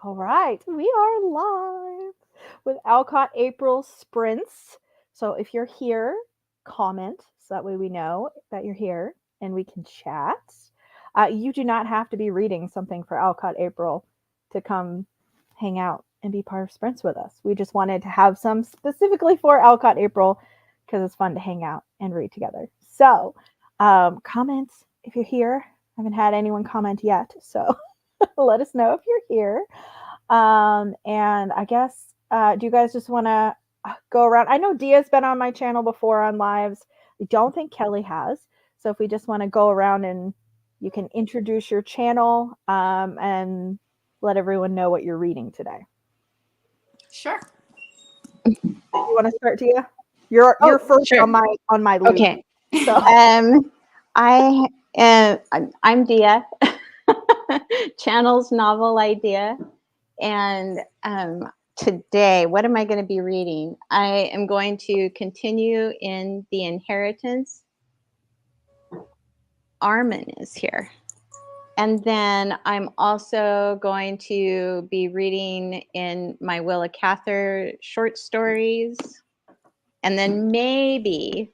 All right, we are live with Alcott April Sprints. So if you're here, comment so that way we know that you're here and we can chat. You do not have to be reading something for Alcott April to come hang out and be part of Sprints with us. We just wanted to have some specifically for Alcott April because it's fun to hang out and read together. So, comment if you're here. I haven't had anyone comment yet, so let us know if you're here. And I guess, do you guys just want to go around? I know Dia's been on my channel before on lives. I don't think Kelly has. So if we just want to go around and you can introduce your channel and let everyone know what you're reading today. Sure. You want to start, Dia? You're first sure. on my loop. Okay. So I'm Dia. Channel's novel idea. And today, what am I going to be reading? I am going to continue in The Inheritance. Armin is here. And then I'm also going to be reading in my Willa Cather short stories. And then maybe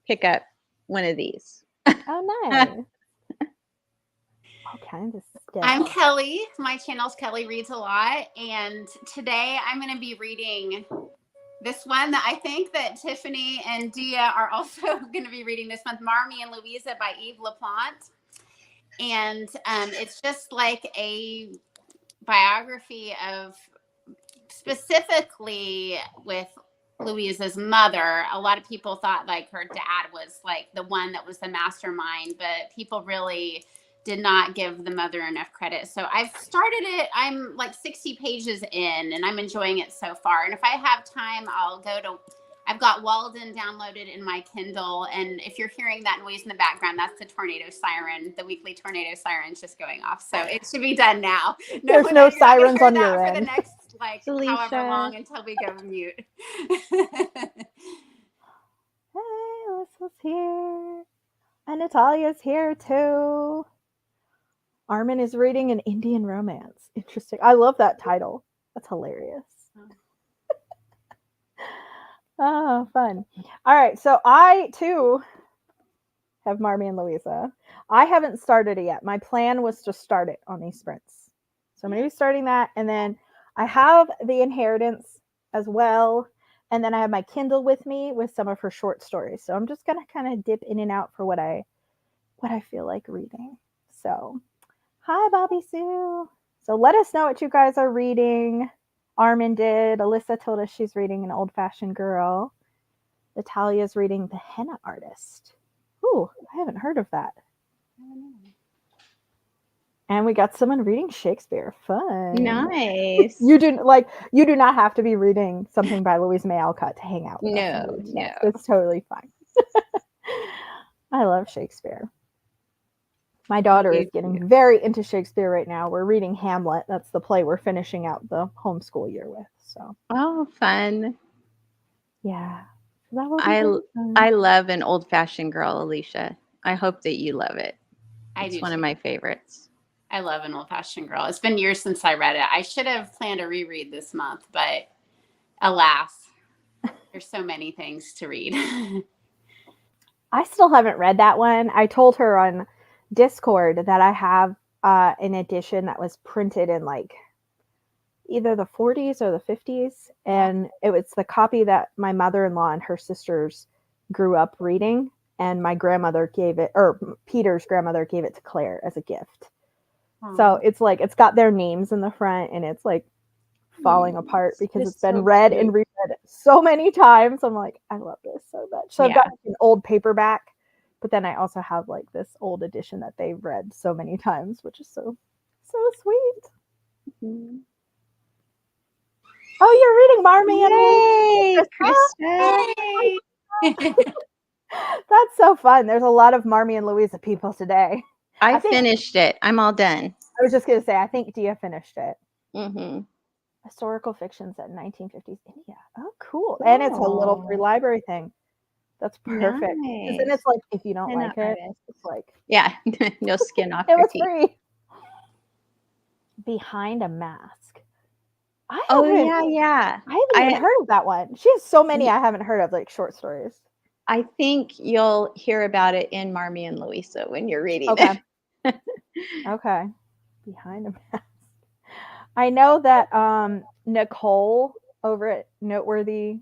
pick up one of these. oh, nice. All kinds of stuff. I'm Kelly. My channel's Kelly Reads a Lot. And today I'm going to be reading this one that I think that Tiffany and Dia are also going to be reading this month, Marmee and Louisa by Yves Laplante. And it's just like a biography of specifically with Louisa's mother. A lot of people thought like her dad was like the one that was the mastermind, but people really did not give the mother enough credit. So I've started it. I'm like 60 pages in and I'm enjoying it so far. And if I have time, I've got Walden downloaded in my Kindle. And if you're hearing that noise in the background, that's the tornado siren. The weekly tornado siren's just going off. So it should be done now. There's no sirens on your end. For the next however long until we go mute. Hey, Alyssa's here. And Natalia's here too. Armin is reading an Indian romance. Interesting. I love that title. That's hilarious. Oh, fun. All right. So I too have Marmee and Louisa. I haven't started it yet. My plan was to start it on these sprints. So I'm going to be starting that. And then I have The Inheritance as well. And then I have my Kindle with me with some of her short stories. So I'm just going to kind of dip in and out for what I feel like reading. So hi, Bobby Sue. So let us know what you guys are reading. Armin did. Alyssa told us she's reading An Old-Fashioned Girl. Natalia's reading The Henna Artist. Ooh, I haven't heard of that. And we got someone reading Shakespeare. Fun. Nice. You do not have to be reading something by Louisa May Alcott to hang out with us. No. It's totally fine. I love Shakespeare. My daughter is getting very into Shakespeare right now. We're reading Hamlet. That's the play we're finishing out the homeschool year with. So. Oh, fun. Yeah. I love An Old-Fashioned Girl, Alicia. I hope that you love it. It's one of my favorites. I love An Old-Fashioned Girl. It's been years since I read it. I should have planned a reread this month, but alas, there's so many things to read. I still haven't read that one. I told her on Discord that I have an edition that was printed in like either the 40s or the 50s, and it was the copy that my mother-in-law and her sisters grew up reading, and my grandmother gave it, or Peter's grandmother gave it to Claire as a gift. So it's like it's got their names in the front, and it's like falling apart because it's been read and reread so many times. I'm like, I love this so much. So I've got an old paperback, but then I also have like this old edition that they've read so many times, which is so sweet. Mm-hmm. Oh, you're reading Marmee and Louisa. That's so fun. There's a lot of Marmee and Louisa people today. I finished it. I'm all done. I was just going to say, I think Dia finished it. Mm-hmm. Historical fiction set in 1950s India. Oh, cool. Oh. And it's a little free library thing. That's perfect. Nice. And it's like, if you don't like it, it's like... Yeah, no skin off it was free. Behind a Mask. I Oh haven't yeah. I haven't even heard of that one. She has so many I haven't heard of, like short stories. I think you'll hear about it in Marmee and Louisa when you're reading Okay. it. Okay. Behind a Mask. I know that Nicole over at Noteworthy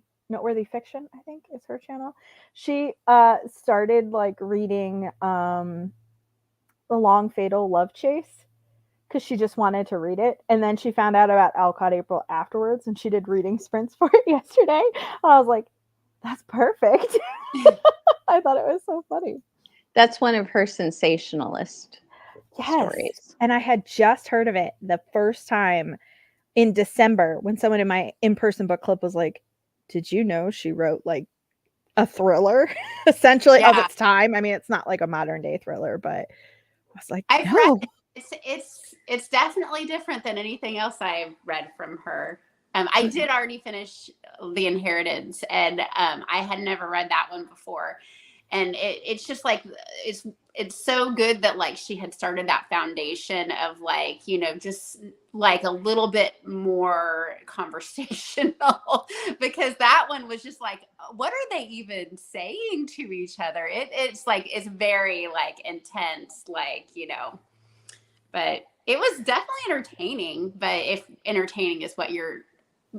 Fiction, I think is her channel. She started like reading The Long Fatal Love Chase because she just wanted to read it, and then she found out about Alcott April afterwards, and she did reading sprints for it yesterday. And I was like, that's perfect. I thought it was so funny. That's one of her sensationalist stories. And I had just heard of it the first time in December when someone in my in-person book club was like, did you know she wrote like a thriller essentially of its time? I mean, it's not like a modern day thriller, but I was like, I've read it. It's definitely different than anything else I've read from her. I did already finish The Inheritance, and I had never read that one before. And it's just like it's so good that like she had started that foundation of like, you know, just like a little bit more conversational because that one was just like, what are they even saying to each other? It's like it's very like intense, like, you know, but it was definitely entertaining. But if entertaining is what you're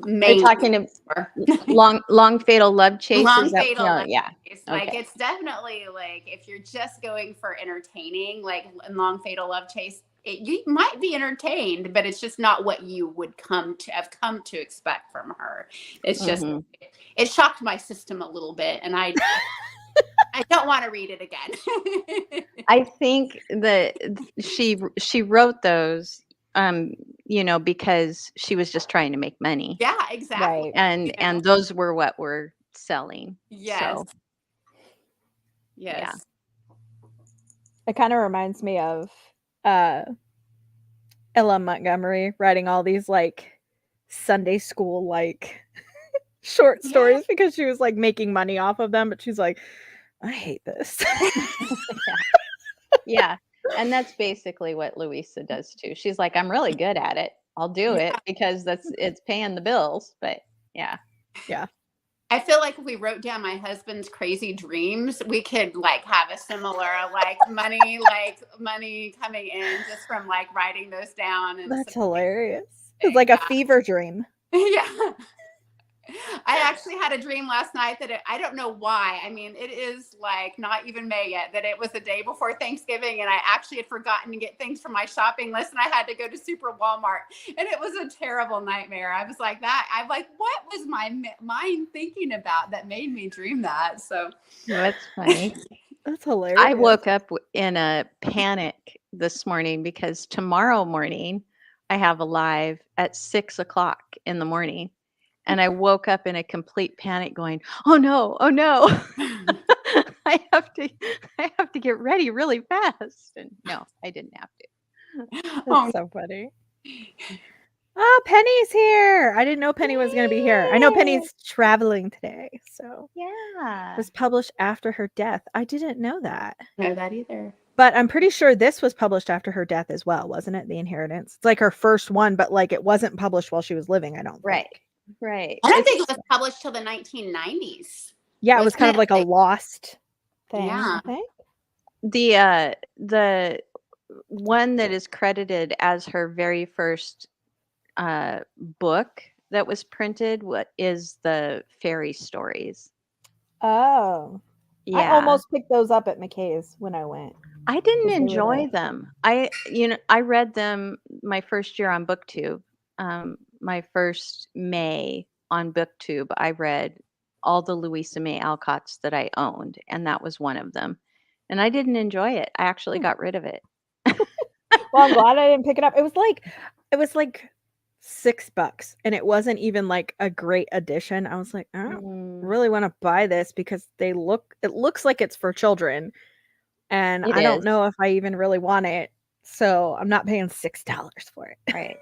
Are you talking about long fatal love chase? Long Fatal Love yeah. Chase. Like it's definitely like if you're just going for entertaining, like Long Fatal Love Chase, you might be entertained, but it's just not what you would come to expect from her. It's just it shocked my system a little bit, and I don't want to read it again. I think that she wrote those you know, because she was just trying to make money. Yeah, exactly. Right. And you know? and those were what were selling. Yes. So, yes. Yeah. It kind of reminds me of Ella Montgomery writing all these like Sunday school like short stories because she was like making money off of them, but she's like, I hate this. Yeah. And that's basically what Louisa does too. She's like, I'm really good at it. I'll do it because it's paying the bills. But yeah. Yeah. I feel like if we wrote down my husband's crazy dreams, we could like have a similar like money coming in just from like writing those down. And that's hilarious. It's like a fever dream. Yeah. I actually had a dream last night that I don't know why. I mean, it is like not even May yet, that it was the day before Thanksgiving, and I actually had forgotten to get things from my shopping list, and I had to go to Super Walmart, and it was a terrible nightmare. I was like that. I'm like, what was my mind thinking about that made me dream that? So that's funny. That's hilarious. I woke up in a panic this morning because tomorrow morning I have a live at 6:00 in the morning. And I woke up in a complete panic going, oh no. I have to get ready really fast. And no, I didn't have to. That's so funny. Oh, Penny's here. I didn't know Penny was going to be here. I know Penny's traveling today. So yeah. It was published after her death. I didn't know that. know that either. But I'm pretty sure this was published after her death as well, wasn't it? The Inheritance. It's like her first one, but like it wasn't published while she was living, I don't think. Right. I don't think it was published till the 1990s. Yeah, it was kind of like a lost thing, Yeah. I think. The one that is credited as her very first book that was printed is the fairy stories. Oh. Yeah. I almost picked those up at McKay's when I went. I didn't enjoy them. I read them my first year on BookTube. My first May on BookTube, I read all the Louisa May Alcotts that I owned, and that was one of them. And I didn't enjoy it. I actually got rid of it. Well, I'm glad I didn't pick it up. It was like $6, and it wasn't even like a great edition. I was like, I don't really want to buy this because it looks like it's for children, and I don't know if I even really want it. So I'm not paying $6 for it. Right.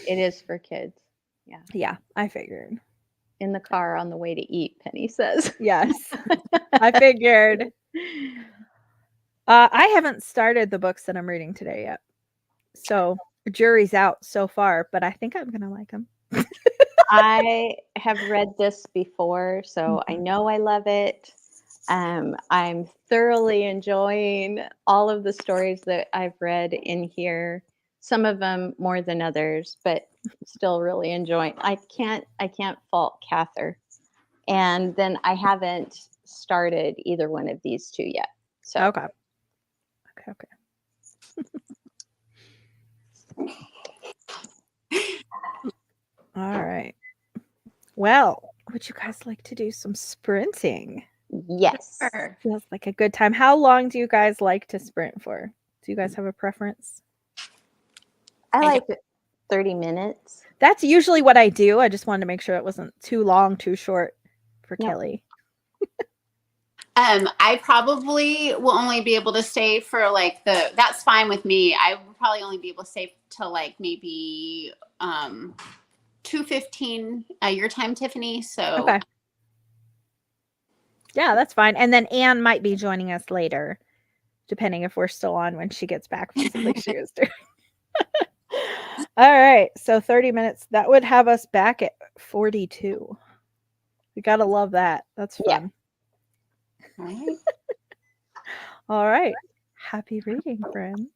It is for kids. Yeah. Yeah, I figured. In the car on the way to eat, Penny says. Yes. I figured. I haven't started the books that I'm reading today yet. So jury's out so far, but I think I'm gonna like them. I have read this before, so I Mhm. know I love it. I'm thoroughly enjoying all of the stories that I've read in here. Some of them more than others, but still really enjoying. I can't fault Cather. And then I haven't started either one of these two yet. So Okay. All right. Well, would you guys like to do some sprinting? yes, Sure. Feels like a good time. How long do you guys like to sprint for? Do you guys have a preference? I I like 30 minutes. That's usually what I do. I just wanted to make sure it wasn't too long, too short for No. Kelly. I probably will only be able to stay for like that's fine with me. I will probably only be able to stay till like maybe 2:15 your time, Tiffany. So Okay. Yeah, that's fine. And then Anne might be joining us later, depending if we're still on when she gets back from something she was doing. All right. So 30 minutes. That would have us back at 42. We got to love that. That's Yeah. fun. all right. All right. Happy reading, friends.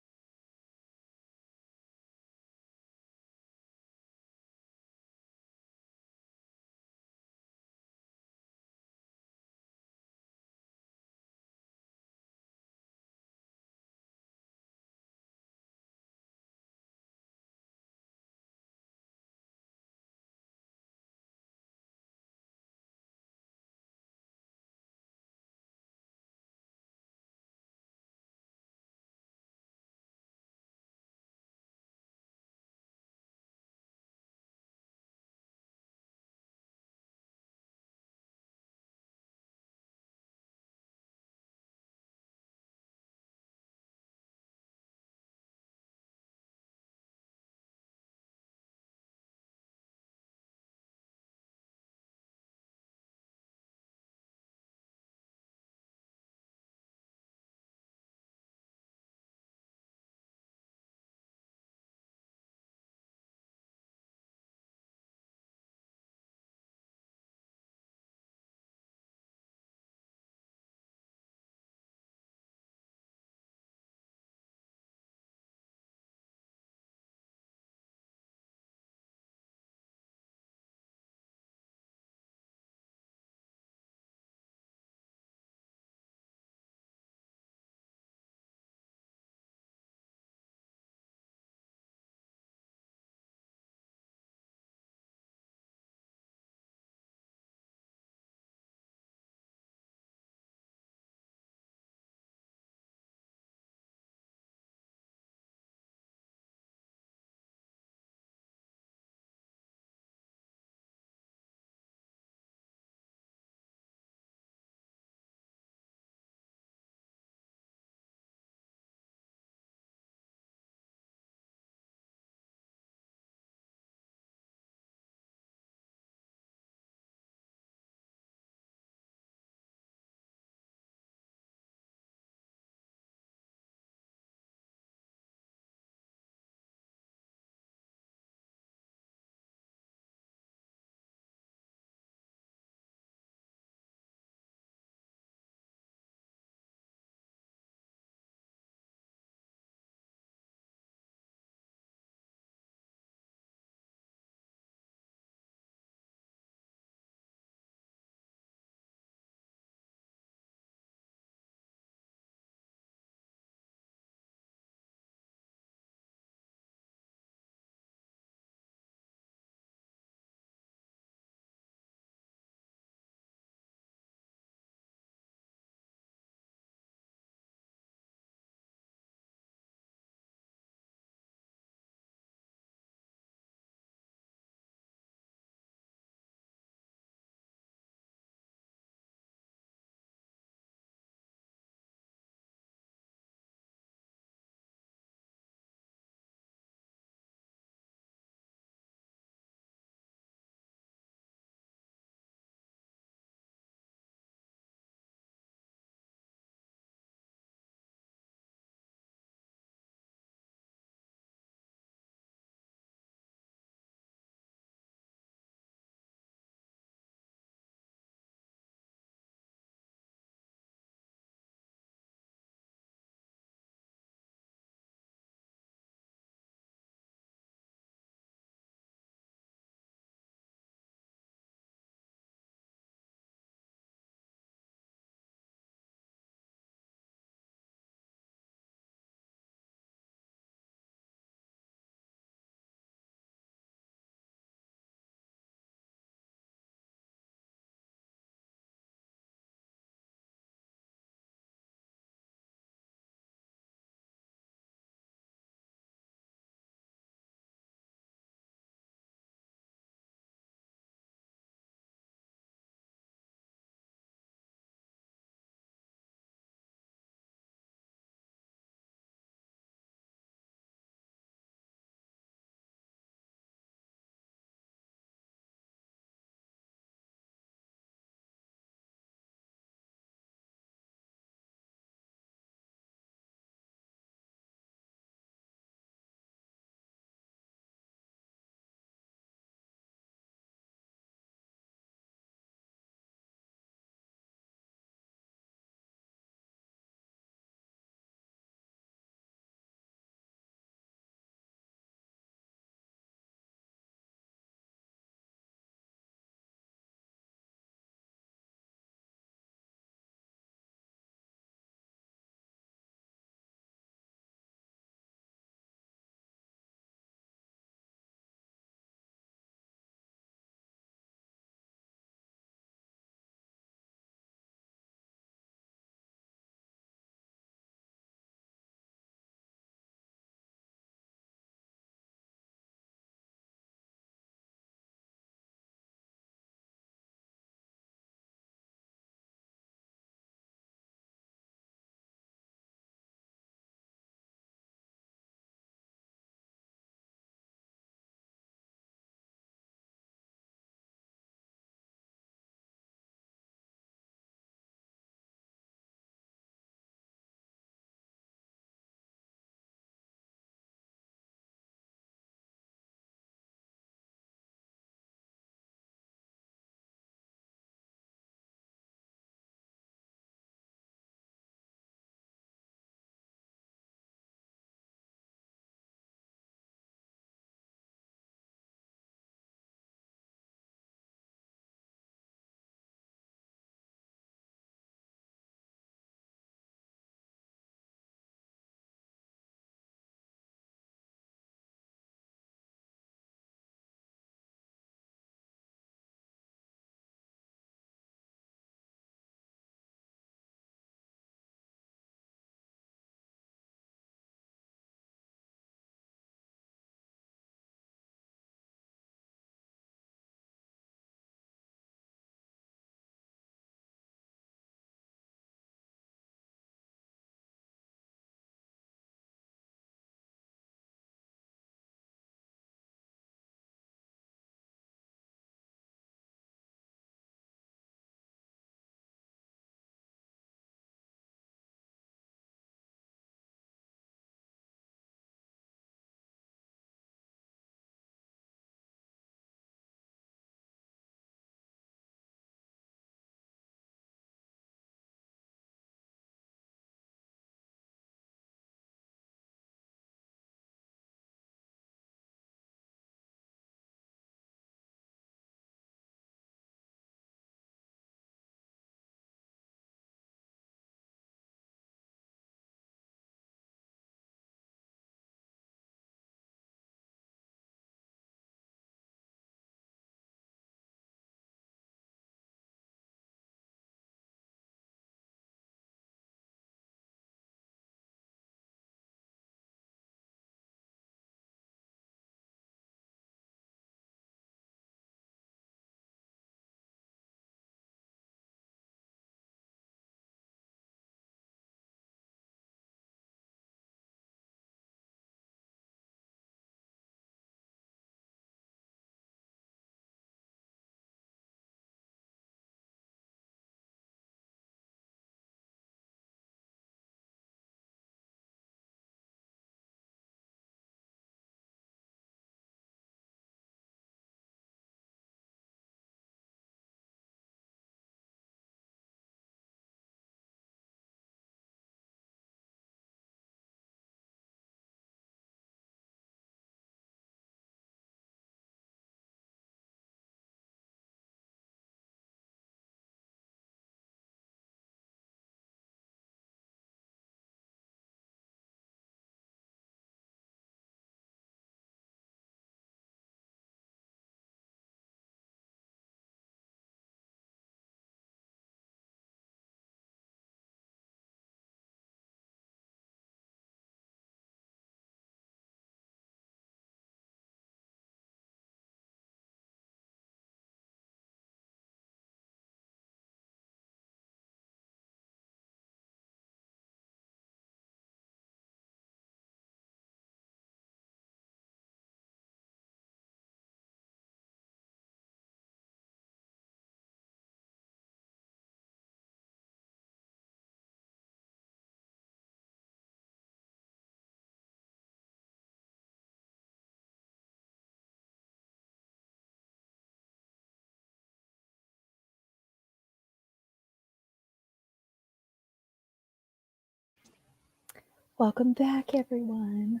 Welcome back, everyone.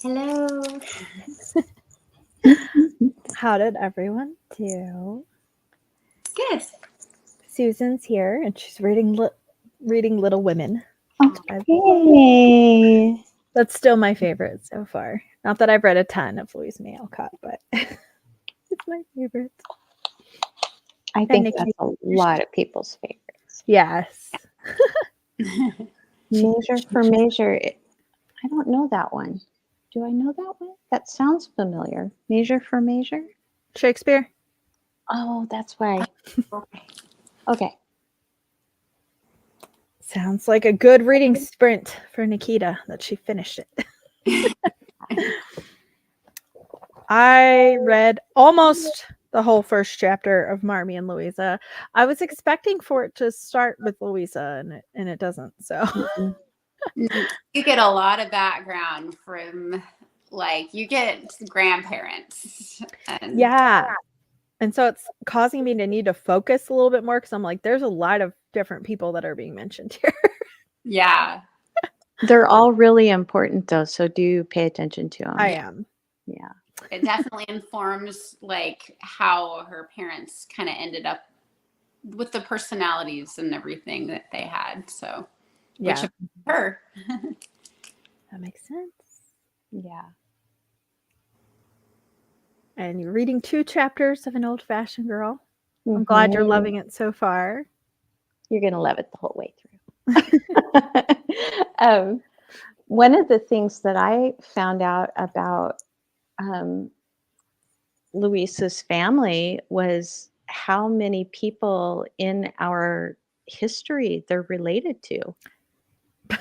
Hello. How did everyone do? Good. Susan's here, and she's reading Little Women. Okay. That's still my favorite so far. Not that I've read a ton of Louise May Alcott, but it's my favorite. I think that's a lot of people's favorites. Yes. Measure for Measure. I don't know that one. Do I know that one? That sounds familiar. Measure for Measure? Shakespeare? Oh, that's why. Okay. Sounds like a good reading sprint for Nikita that she finished it. I read almost the whole first chapter of Marmee and Louisa. I was expecting for it to start with Louisa, and it doesn't. So You get a lot of background from, like, you get grandparents. And yeah. And so it's causing me to need to focus a little bit more because I'm like, there's a lot of different people that are being mentioned here. yeah. They're all really important, though, so do pay attention to them. I am. Yeah. It definitely informs, like, how her parents kind of ended up with the personalities and everything that they had. So, Yeah. which her. That makes sense. Yeah. And you're reading 2 chapters of An Old-Fashioned Girl. I'm glad you're loving it so far. You're going to love it the whole way through. One of the things that I found out about Luisa's family was how many people in our history they're related to.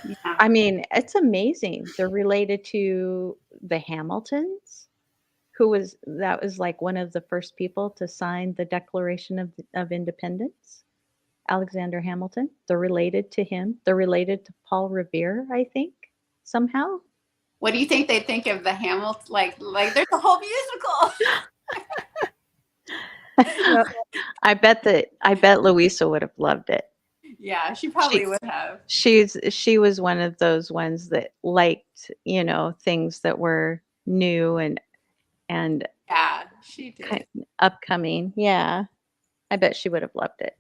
Yeah. I mean, it's amazing. They're related to the Hamiltons, that was like one of the first people to sign the Declaration of Independence. Alexander Hamilton. They're related to him. They're related to Paul Revere, I think, somehow. What do you think they think of the Hamilton? Like there's a whole musical. Yep. I bet Louisa would have loved it. Yeah, she probably would have. She was one of those ones that liked, things that were new and yeah, she did. Upcoming. Yeah. I bet she would have loved it.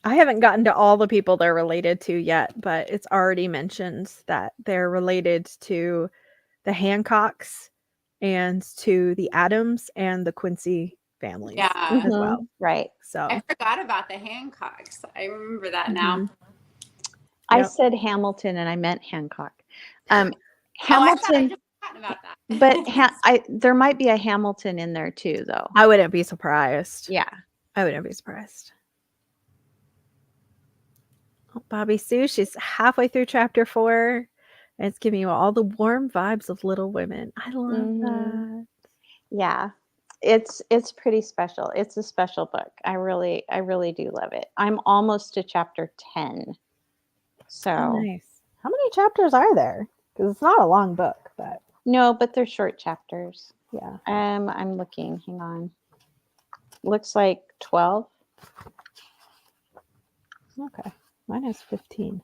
I haven't gotten to all the people they're related to yet, but it's already mentioned that they're related to the Hancocks and to the Adams and the Quincy families as well. Right. So I forgot about the Hancocks. I remember that now. Yep. I said Hamilton and I meant Hancock. Hamilton. I thought I just forgotten about that. But there might be a Hamilton in there too, though. I wouldn't be surprised. Yeah. I wouldn't be surprised. Oh, Bobby Sue, she's halfway through chapter 4. And it's giving you all the warm vibes of Little Women. I love that. Yeah. It's pretty special. It's a special book. I really do love it. I'm almost to chapter 10. So nice. How many chapters are there? Because it's not a long book, but no, but they're short chapters. Yeah. I'm looking. Hang on. Looks like 12. Okay. Mine is 15.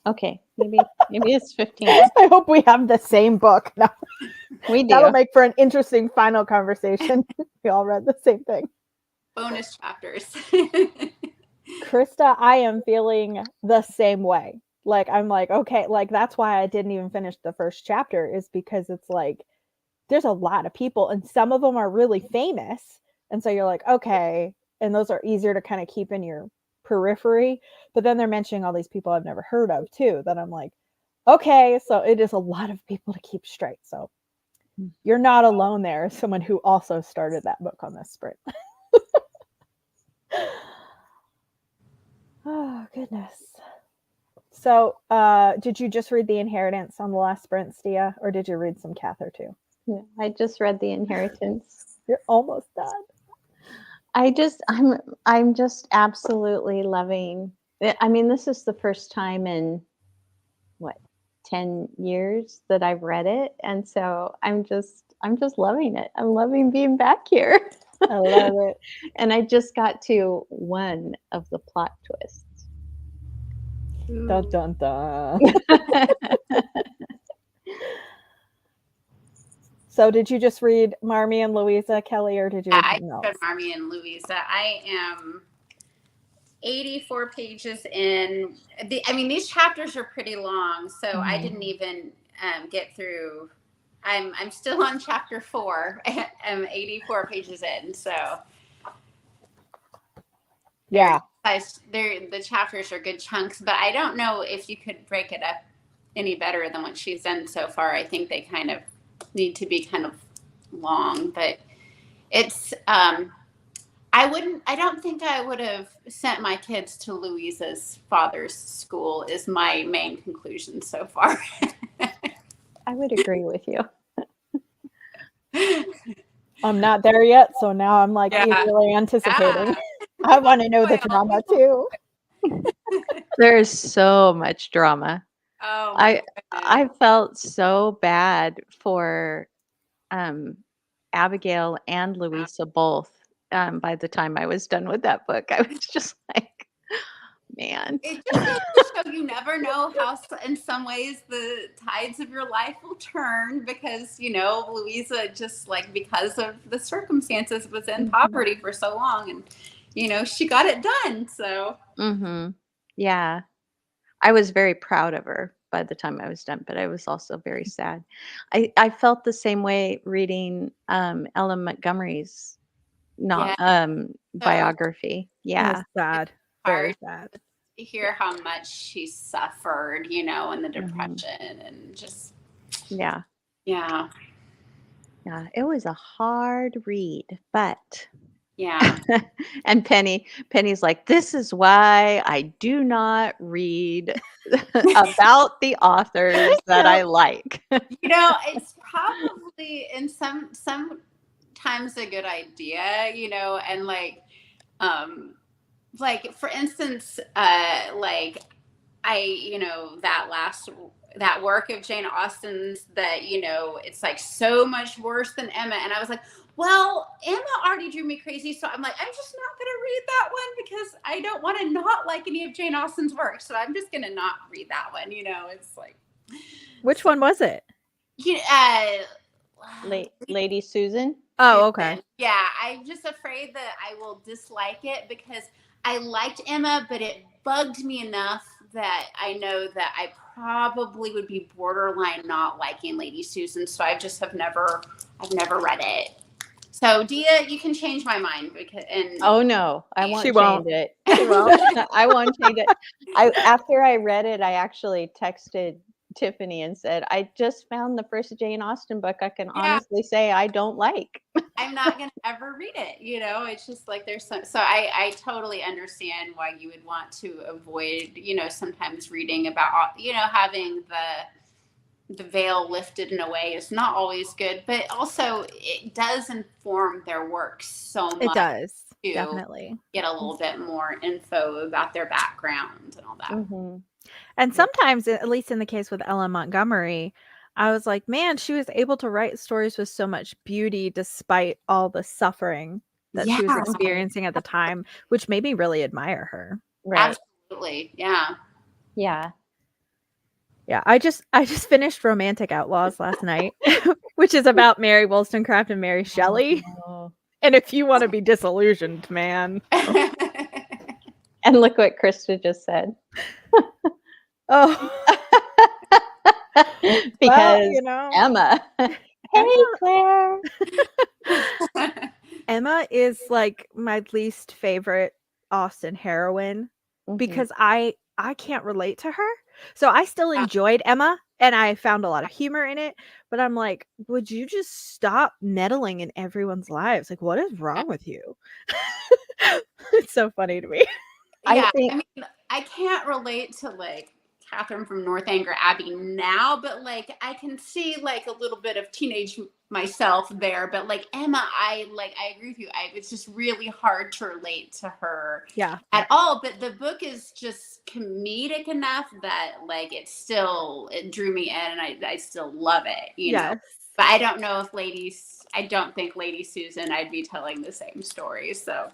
Okay. Maybe it's 15. I hope we have the same book. No. We do. That'll make for an interesting final conversation. We all read the same thing. Bonus chapters. Krista, I am feeling the same way. Like, I'm like, okay, like, that's why I didn't even finish the first chapter, is because it's like, there's a lot of people, and some of them are really famous. And so you're like, okay, and those are easier to kind of keep in your periphery. But then they're mentioning all these people I've never heard of too. Then I'm like, okay, so it is a lot of people to keep straight. So you're not alone there as someone who also started that book on this sprint. Oh, goodness. So did you just read The Inheritance on the last sprint, Stia, or did you read some Cather too? Yeah, I just read The Inheritance. You're almost done. I'm just absolutely loving it. I mean, this is the first time in 10 years that I've read it, and so I'm just loving it. I'm loving being back here. I love it. And I just got to one of the plot twists. Dun, dun, dun. So did you just read Marmee and Louisa, Kelly, or did you read I something read else? Marmee and Louisa. I am 84 pages in. These chapters are pretty long, so I didn't even get through. I'm still on chapter 4. I'm 84 pages in, so Yeah. the chapters are good chunks. But I don't know if you could break it up any better than what she's done so far. I think they kind of need to be kind of long, but it's I don't think I would have sent my kids to Louisa's father's school is my main conclusion so far. I would agree with you. I'm not there yet, so now I'm like eagerly anticipating. I want to know the drama too. There's so much drama. Oh, I felt so bad for Abigail and Louisa both by the time I was done with that book. I was just like, man. It just goes to show you never know how, in some ways, the tides of your life will turn because, Louisa just like because of the circumstances was in poverty for so long and, she got it done. So, Yeah. I was very proud of her by the time I was done, but I was also very sad. I felt the same way reading Ellen Montgomery's biography. Yeah. It's sad. Very sad. To hear how much she suffered, and the depression and just Yeah. Yeah. Yeah. It was a hard read, but Yeah. and Penny's like, this is why I do not read about the authors that I like. It's probably in sometimes a good idea, and like for instance, that work of Jane Austen's that, it's like so much worse than Emma. And I was like, well, Emma already drew me crazy. So I'm like, I'm just not going to read that one because I don't want to not like any of Jane Austen's work. So I'm just going to not read that one. It's like. Which one was it? Lady Susan. Oh, okay. Yeah, I'm just afraid that I will dislike it because I liked Emma, but it bugged me enough that I know that I probably would be borderline not liking Lady Susan. So I've never read it. So Dia, you can change my mind oh no, I won't change it. She won't. I won't change it. After I read it, I actually texted Tiffany and said, I just found the first Jane Austen book I can honestly say I don't like. I'm not going to ever read it. It's just like there's so I totally understand why you would want to avoid, sometimes reading about, having the veil lifted in a way is not always good, but also it does inform their work so much. It does. Definitely. Get a little bit more info about their background and all that. And sometimes, at least in the case with Ellen Montgomery, I was like, man, she was able to write stories with so much beauty despite all the suffering that she was experiencing at the time, which made me really admire her. Right. Absolutely. Yeah. Yeah. Yeah. I just finished Romantic Outlaws last night, which is about Mary Wollstonecraft and Mary Shelley. Oh. And if you want to be disillusioned, man. And look what Krista just said. Oh. Because Emma. Hey, Claire. Emma is like my least favorite Austen heroine because I can't relate to her. So I still enjoyed Emma and I found a lot of humor in it, but I'm like, would you just stop meddling in everyone's lives? Like, what is wrong with you? It's so funny to me. Yeah, I can't relate to like Catherine from Northanger Abbey now, but like I can see like a little bit of teenage myself there. But like Emma, I agree with you. It's just really hard to relate to her at all. But the book is just comedic enough that like it drew me in, and I still love it. You know. But I don't know if I don't think Lady Susan, I'd be telling the same story. So.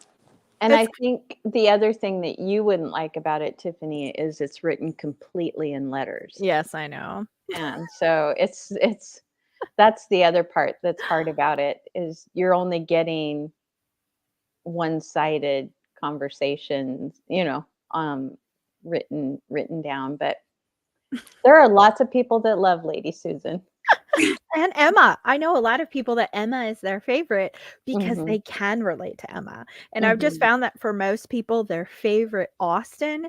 And I think the other thing that you wouldn't like about it, Tiffany, is it's written completely in letters. Yes, I know. And so it's that's the other part that's hard about it, is you're only getting one-sided conversations, written down. But there are lots of people that love Lady Susan. And Emma. I know a lot of people that Emma is their favorite because Mhm. they can relate to Emma. And I've just found that for most people, their favorite Austen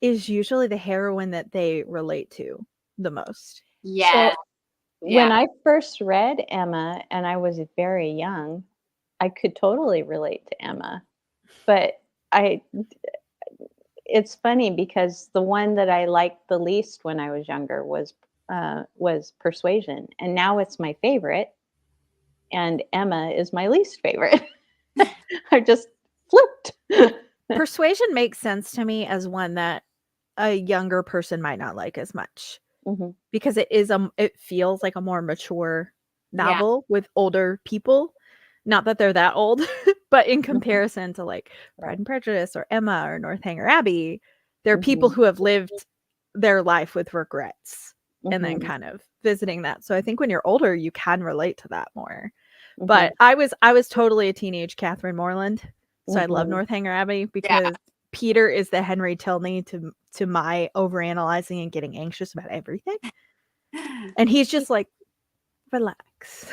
is usually the heroine that they relate to the most. Yes. When I first read Emma and I was very young, I could totally relate to Emma. But it's funny because the one that I liked the least when I was younger was Persuasion, and now it's my favorite, and Emma is my least favorite. I just flipped. Persuasion makes sense to me as one that a younger person might not like as much Mhm. because it feels like a more mature Yeah. novel with older people. Not that they're that old, but in comparison to like Pride and Prejudice or Emma or Northanger Abbey, there are people who have lived their life with regrets and then kind of visiting that. So I think when you're older, you can relate to that more. But I was totally a teenage Catherine Morland, so I love Northanger Abbey because Peter is the Henry Tilney to my overanalyzing and getting anxious about everything, and he's just like, relax.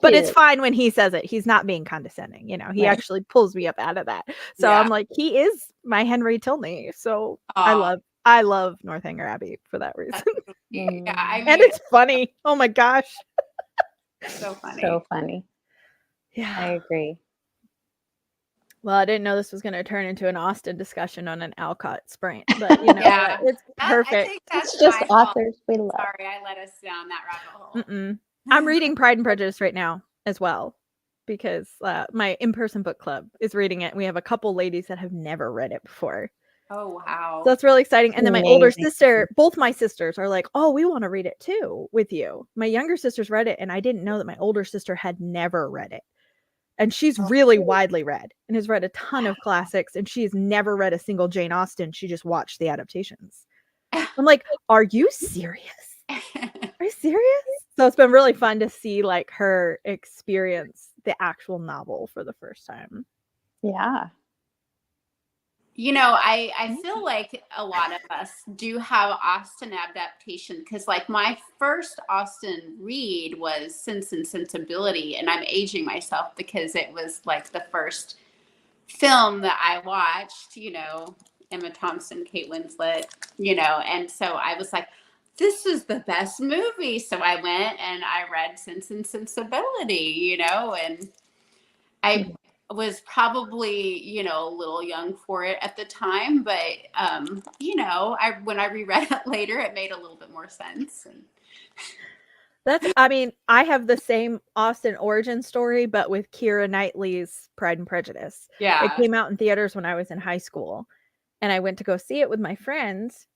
But it's fine when he says it. He's not being condescending, he actually pulls me up out of that. So I'm like, he is my Henry Tilney. So I love Northanger Abbey for that reason. Yeah, I mean, And it's funny. Oh my gosh. so funny. So funny. Yeah. I agree. Well, I didn't know this was going to turn into an Austen discussion on an Alcott sprint, but you know what? It's perfect. I think that's It's just my fault. authors we love. Sorry, I let us down that rabbit hole. I'm reading Pride and Prejudice right now as well because my in-person book club is reading it. We have a couple ladies that have never read it before. Oh, wow. So that's really exciting. And then my older sister, both my sisters are like, oh, we want to read it too with you. My younger sister's read it, and I didn't know that my older sister had never read it. And she's really widely read and has read a ton of classics, and she's never read a single Jane Austen. She just watched the adaptations. I'm like, are you serious? Are you serious? So it's been really fun to see like her experience the actual novel for the first time. Yeah. I feel like a lot of us do have Austen adaptation because like my first Austen read was Sense and Sensibility, and I'm aging myself because it was like the first film that I watched, Emma Thompson, Kate Winslet, and so I was like, this is the best movie. So I went and I read Sense and Sensibility, and I was probably, a little young for it at the time, but when I reread it later, it made a little bit more sense. I have the same Austen origin story, but with Keira Knightley's Pride and Prejudice. Yeah. It came out in theaters when I was in high school, and I went to go see it with my friends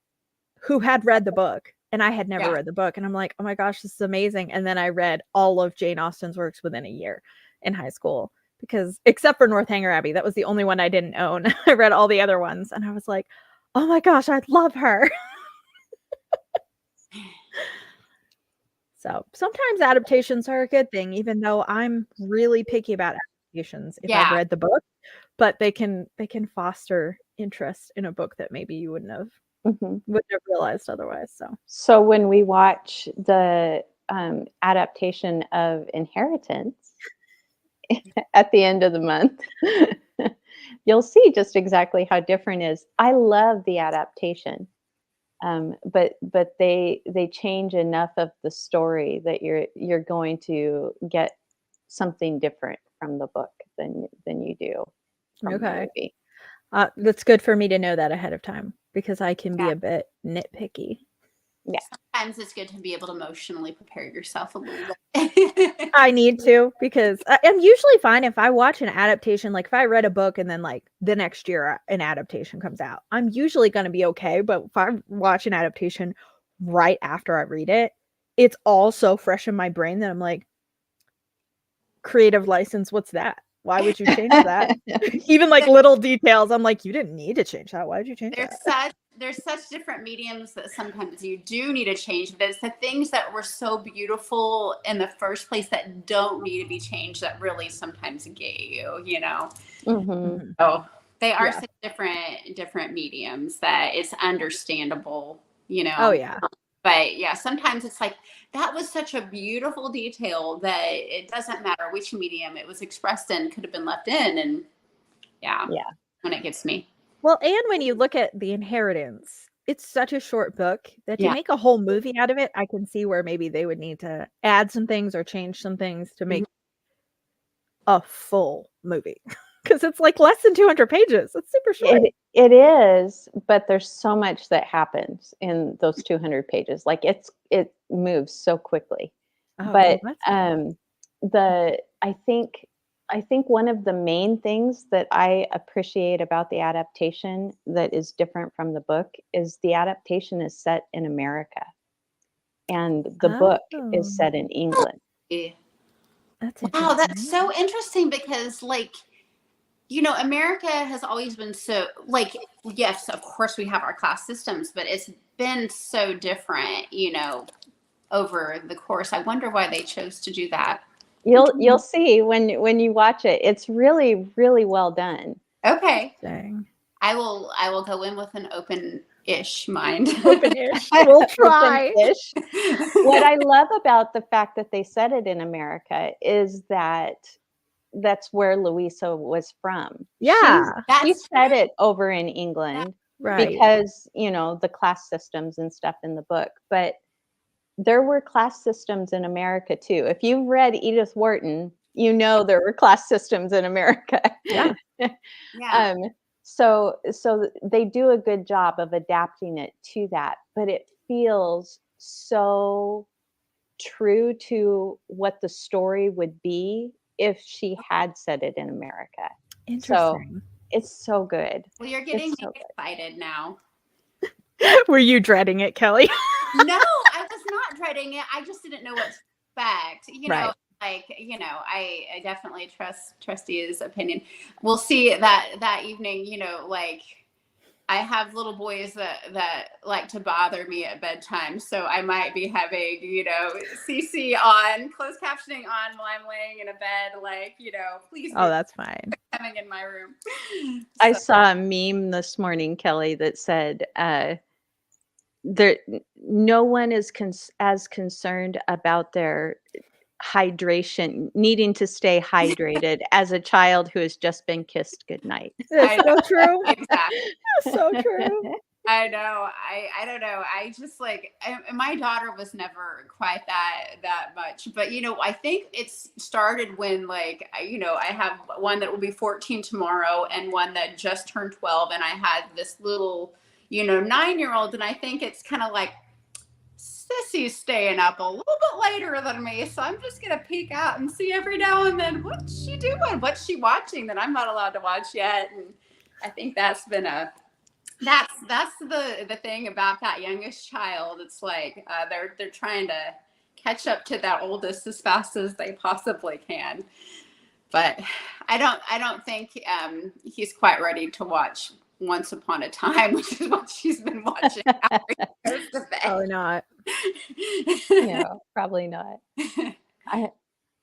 who had read the book, and I had never read the book. And I'm like, oh my gosh, this is amazing. And then I read all of Jane Austen's works within a year in high school. Because except for Northanger Abbey, that was the only one I didn't own. I read all the other ones, and I was like, oh my gosh, I love her. So sometimes adaptations are a good thing, even though I'm really picky about adaptations if I've read the book, but they can foster interest in a book that maybe you wouldn't have realized otherwise. So when we watch the adaptation of Inheritance at the end of the month, you'll see just exactly how different it is. I love the adaptation, but they change enough of the story that you're going to get something different from the book than you do from the movie. That's good for me to know that ahead of time because I can be a bit nitpicky. Yeah. Sometimes it's good to be able to emotionally prepare yourself a little bit. I need to because I'm usually fine if I watch an adaptation. Like if I read a book and then like the next year an adaptation comes out, I'm usually going to be okay. But if I watch an adaptation right after I read it, it's all so fresh in my brain that I'm like, creative license, what's that? Why would you change that? Even like little details. I'm like, you didn't need to change that. Why did you change that? There's such different mediums that sometimes you do need to change, but it's the things that were so beautiful in the first place that don't need to be changed that really sometimes get you, you know. Mm-hmm. So they are such different mediums that it's understandable, you know. Oh yeah. But yeah, sometimes it's like that was such a beautiful detail that it doesn't matter which medium it was expressed in, could have been left in, and yeah, when it gets me. Well, and when you look at The Inheritance, it's such a short book that to Yeah. make a whole movie out of it, I can see where maybe they would need to add some things or change some things to make a full movie. Because it's like less than 200 pages. It's super short. It is, but there's so much that happens in those 200 pages. Like it moves so quickly. Oh, But well, that's I think one of the main things that I appreciate about the adaptation that is different from the book is the adaptation is set in America, and the book is set in England. That's Wow, that's interesting. so interesting because, like, you know, America has always been so, like, yes, of course we have our class systems, but it's been so different, you know, over the course. I wonder why they chose to do that. You'll see when you watch it. It's really, really well done. Okay. Dang. I will go in with an open-ish mind. Open-ish. We'll try. Open-ish. What I love about the fact that they said it in America is that that's where Louisa was from. Yeah. She said it over in England because, you know, the class systems and stuff in the book, but there were class systems in America too. If you've read Edith Wharton, you know there were class systems in America. Yeah. So they do a good job of adapting it to that, but it feels so true to what the story would be if she had said it in America. Interesting. So it's so good. Well, you're getting me excited now. Were you dreading it, Kelly? No, I was not dreading it. I just didn't know what to expect. You know, like, you know, I definitely trust Trusty's opinion. We'll see that evening, you know, like I have little boys that like to bother me at bedtime. So I might be having, you know, CC on, closed captioning on while I'm laying in a bed, like, you know, please. Oh, that's fine. Coming in my room. I saw a meme this morning, Kelly, that said, no one is as concerned about their hydration, needing to stay hydrated as a child who has just been kissed goodnight. That's so true. Exactly. So true. I know. I don't know. I just like my daughter was never quite that much, but you know, I think it's started when like, you know, I have one that will be 14 tomorrow and one that just turned 12, and I had this little, you know, 9-year-old, and I think it's kind of like Sissy's staying up a little bit later than me, so I'm just gonna peek out and see every now and then what's she doing, what's she watching that I'm not allowed to watch yet. And I think that's been that's the thing about that youngest child. It's like they're trying to catch up to that oldest as fast as they possibly can. But I don't think he's quite ready to watch Once Upon a Time, which is what she's been watching. Probably not. No, probably not.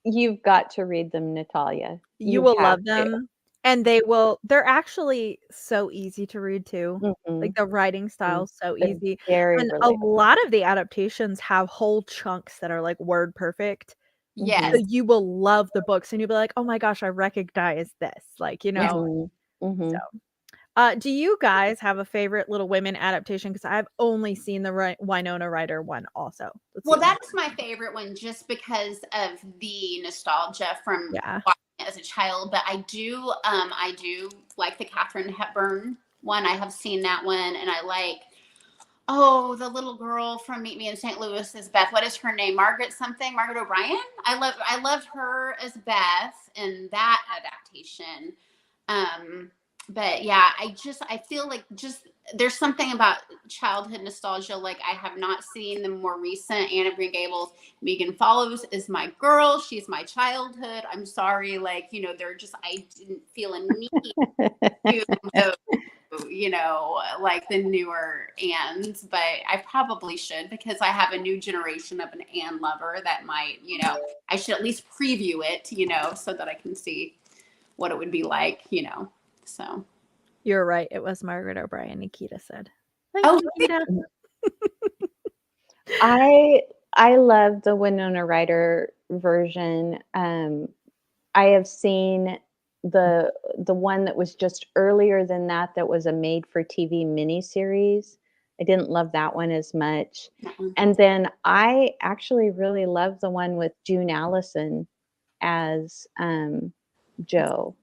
You've got to read them, Natalia. You will love them. And they're actually so easy to read too. Mm-hmm. Like the writing style is so easy. Very and relatable. A lot of the adaptations have whole chunks that are like word perfect. Yes. So you will love the books and you'll be like, oh my gosh, I recognize this. Like, you know. Mm-hmm. So do you guys have a favorite Little Women adaptation? Because I've only seen the Winona Ryder one also. Well, that's my favorite one just because of the nostalgia from watching it as a child. But I do like the Katharine Hepburn one. I have seen that one, and I like the little girl from Meet Me in St. Louis is Beth. What is her name? Margaret O'Brien. I loved her as Beth in that adaptation. but yeah, I feel like just there's something about childhood nostalgia. Like I have not seen the more recent Anne of Green Gables. Megan Follows is my girl. She's my childhood. I'm sorry, like they're just I didn't feel a need to go, like the newer Annes, but I probably should because I have a new generation of an Anne lover that might, I should at least preview it, so that I can see what it would be like, so. You're right. It was Margaret O'Brien, Nikita said. Thanks, Oh, Nikita. I love the Winona Ryder version. I have seen the one that was just earlier than that was a made for TV miniseries. I didn't love that one as much. And then I actually really love the one with June Allison as Jo.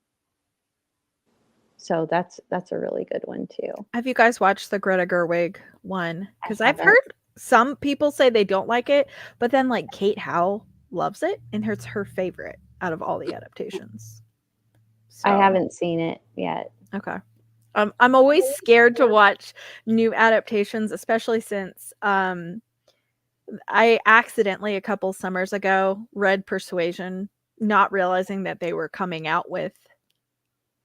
So that's a really good one too. Have you guys watched the Greta Gerwig one? Because I've haven't. heard some people say they don't like it, but then like Kate Howe loves it, and it's her favorite out of all the adaptations. I haven't seen it yet. Okay. I'm always scared to watch new adaptations, especially since I accidentally a couple summers ago read Persuasion, not realizing that they were coming out with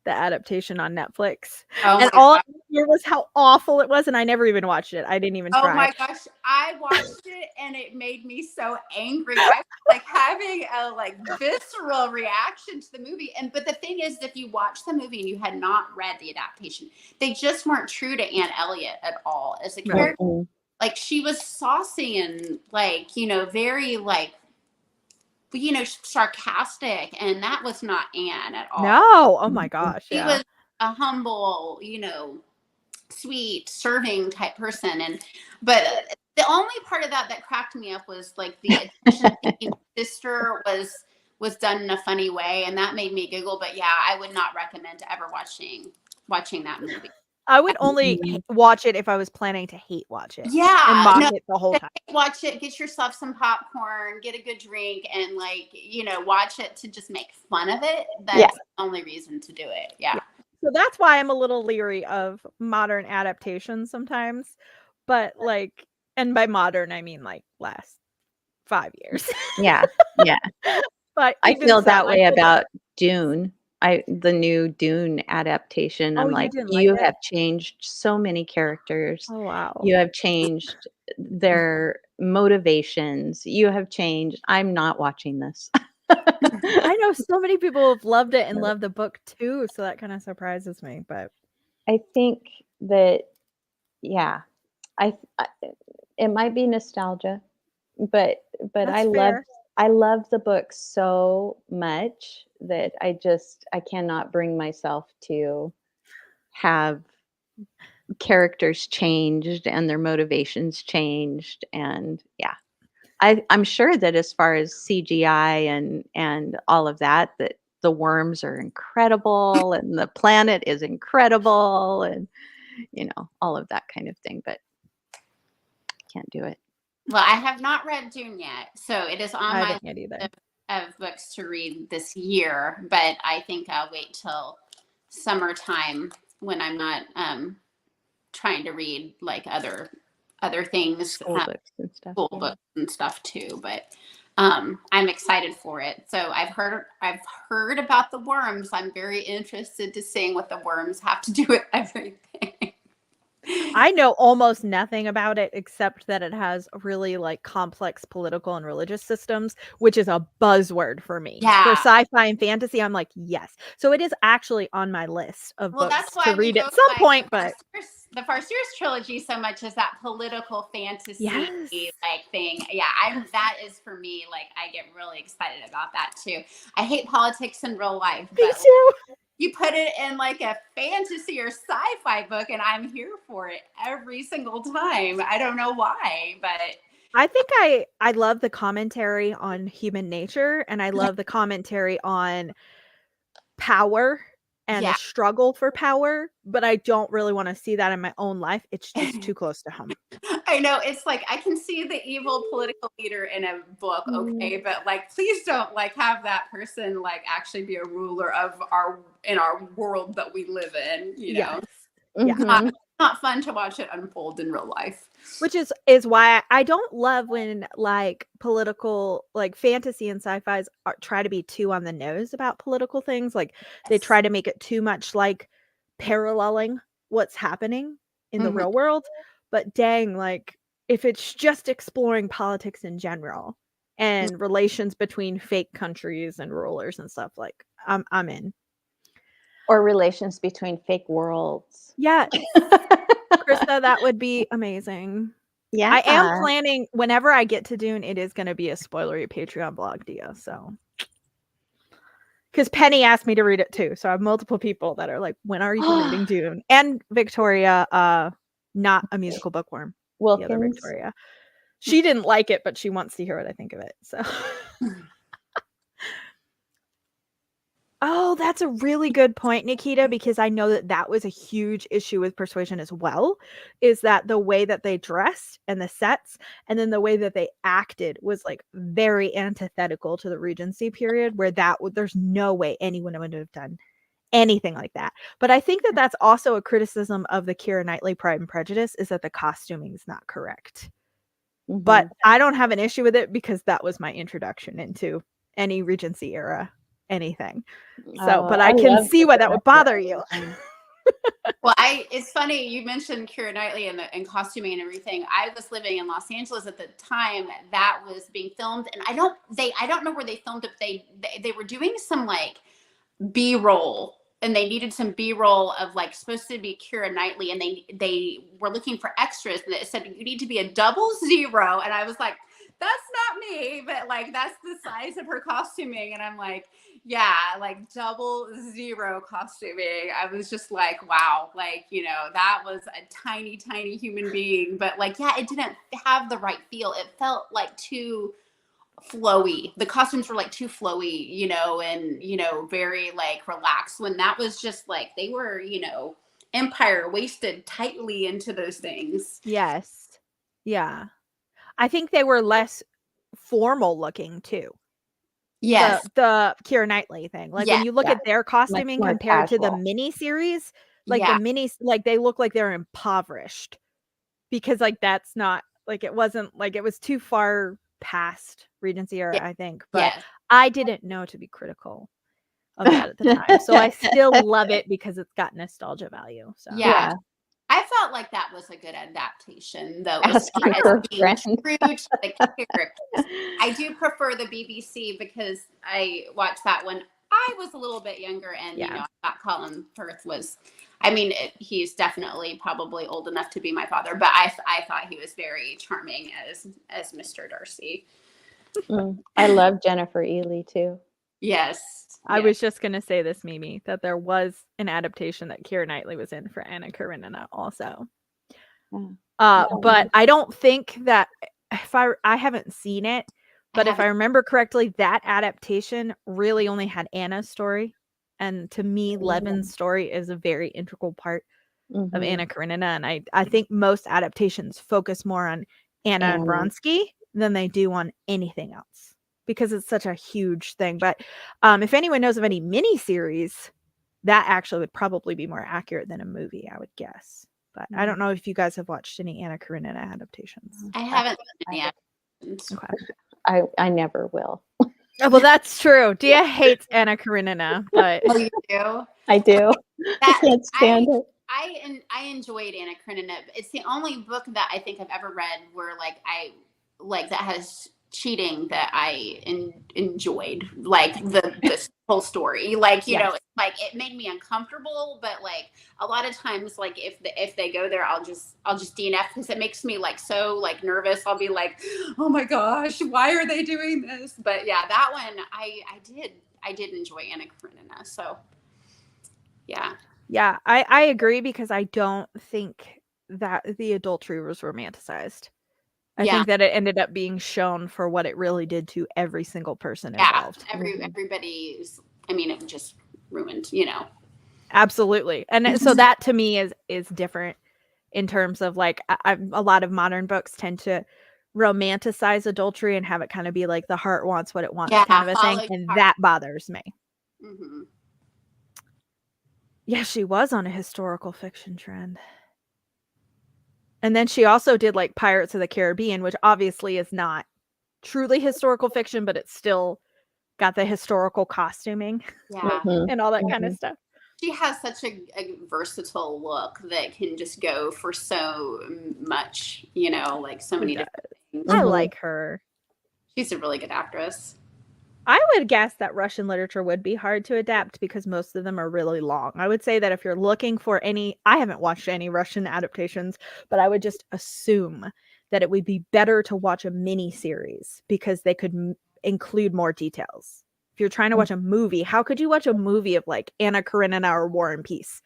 the adaptation on Netflix. Oh and all I heard was how awful it was, and I never even watched it. I didn't even try. Oh my gosh, I watched it and it made me so angry. I was like having a like visceral reaction to the movie. But the thing is, if you watch the movie and you had not read the adaptation, they just weren't true to Anne Elliot at all as a character. Mm-hmm. Like she was saucy and like, very like sarcastic, and that was not Anne at all. No, oh my gosh. She was a humble, sweet, serving type person. But the only part of that cracked me up was like the attention sister was done in a funny way, and that made me giggle. But yeah, I would not recommend ever watching that movie. I would only watch it if I was planning to hate watch it. Yeah. And mock it the whole time. Watch it, get yourself some popcorn, get a good drink, and watch it to just make fun of it. That's the only reason to do it. Yeah. So that's why I'm a little leery of modern adaptations sometimes. But and by modern I mean like last 5 years. Yeah. But I feel that way about Dune. The new Dune adaptation. I'm like, you have changed so many characters. Oh wow. You have changed their motivations. You have changed. I'm not watching this. I know so many people have loved it and loved the book too, so that kind of surprises me. But I think that, yeah, it might be nostalgia, but I love the book so much that I cannot bring myself to have characters changed and their motivations changed. And yeah, I'm sure that as far as CGI and all of that the worms are incredible and the planet is incredible and all of that kind of thing, but I can't do it. Well, I have not read Dune yet, so it is on my list of books to read this year, but I think I'll wait till summertime when I'm not trying to read like other things, school books and stuff too. But I'm excited for it. So I've heard about the worms. I'm very interested to seeing what the worms have to do with everything. I know almost nothing about it except that it has really like complex political and religious systems, which is a buzzword for me. Yeah. For sci-fi and fantasy, I'm like, yes. So it is actually on my list of books to read at some point. But the Farseers trilogy so much as that political fantasy like thing. Yeah, that is for me. Like I get really excited about that too. I hate politics in real life. Me too. You put it in like a fantasy or sci-fi book and I'm here for it every single time. I don't know why, but I think I love the commentary on human nature, and I love the commentary on power and the struggle for power, but I don't really want to see that in my own life. It's just too close to home. I know, it's like I can see the evil political leader in a book, okay, but like please don't like have that person like actually be a ruler of our world that we live in, you know. Yes. Mhm. Not fun to watch it unfold in real life. Which is why I don't love when like political, like fantasy and sci-fis try to be too on the nose about political things. Like they try to make it too much like paralleling what's happening in the real world. But dang, like if it's just exploring politics in general and relations between fake countries and rulers and stuff, like I'm in. Or relations between fake worlds. Yeah. Krista, that would be amazing. Yeah. I am planning, whenever I get to Dune, it is going to be a spoilery Patreon blog, Dia. So, because Penny asked me to read it too, so I have multiple people that are like, "When are you reading Dune?" And Victoria, not a musical bookworm, Wilkins. the other Victoria. She didn't like it, but she wants to hear what I think of it. So. Oh, that's a really good point, Nikita, because I know that was a huge issue with Persuasion as well, is that the way that they dressed and the sets and then the way that they acted was like very antithetical to the Regency period, where there's no way anyone would have done anything like that. But I think that that's also a criticism of the Keira Knightley Pride and Prejudice, is that the costuming is not correct. But I don't have an issue with it because that was my introduction into any Regency era anything. So, but I can see why that would bother you. Well, it's funny you mentioned Keira Knightley and costuming and everything. I was living in Los Angeles at the time that was being filmed, and I don't know where they filmed it. They were doing some like B-roll, and they needed some B-roll of like supposed to be Keira Knightley, and they were looking for extras, and it said you need to be a 00, and I was like, that's not me, but like that's the size of her costuming, and I'm like, yeah, like 00 costuming. I was just like, wow, like, you know, that was a tiny human being, but like, yeah, it didn't have the right feel. It felt like too flowy. The costumes were like too flowy, you know, and you know, very like relaxed, when that was just like they were, you know, Empire wasted tightly into those things. Yes. Yeah. I think they were less formal looking too. Yes. The Keira Knightley thing. Like when you look at their costuming compared to the mini series, like the minis, like they look like they're impoverished, because like that's not like, it wasn't like, it was too far past Regency era, I think. But I didn't know to be critical of that at the time. So I still love it because it's got nostalgia value. So yeah. I felt like that was a good adaptation, though, as far as being true to the characters. I do prefer the BBC because I watched that when I was a little bit younger, and you know, I thought Colin Firth was, I mean, he's definitely probably old enough to be my father, but I thought he was very charming as Mr. Darcy. I love Jennifer Ely too. Yes. I was just going to say this, Mimi, that there was an adaptation that Keira Knightley was in for Anna Karenina also. But I don't think that, if I haven't seen it, but if I remember correctly, that adaptation really only had Anna's story. And to me, Levin's story is a very integral part of Anna Karenina. And I think most adaptations focus more on Anna and Vronsky than they do on anything else, because it's such a huge thing. But if anyone knows of any miniseries, that actually would probably be more accurate than a movie, I would guess. But I don't know if you guys have watched any Anna Karenina adaptations. I haven't seen any. Okay. I never will. Oh, well, that's true. Dia hates Anna Karenina, but Oh, you do? I do. I can't stand it. I enjoyed Anna Karenina. It's the only book that I think I've ever read where like that has cheating that I enjoyed, like the whole story. Like, you know, it's like it made me uncomfortable, but like a lot of times, like if they go there, I'll just DNF, because it makes me like so like nervous. I'll be like, oh my gosh, why are they doing this? But yeah, that one I did enjoy Anna Karenina. So yeah, I agree, because I don't think that the adultery was romanticized. I think that it ended up being shown for what it really did to every single person involved. Everybody's, I mean, it just ruined, you know. Absolutely. And so that to me is different in terms of like a lot of modern books tend to romanticize adultery and have it kind of be like the heart wants what it wants kind of a thing, follow your and heart. that bothers me. Mm-hmm. Yeah, she was on a historical fiction trend. And then she also did like Pirates of the Caribbean, which obviously is not truly historical fiction, but it's still got the historical costuming Yeah. and all that kind of stuff. She has such a versatile look that can just go for so much, you know, like so many different things. I like her. She's a really good actress. I would guess that Russian literature would be hard to adapt because most of them are really long. I would say that if you're looking for any, I haven't watched any Russian adaptations, but I would just assume that it would be better to watch a mini series because they could include more details. If you're trying to watch a movie, how could you watch a movie of like Anna Karenina or War and Peace?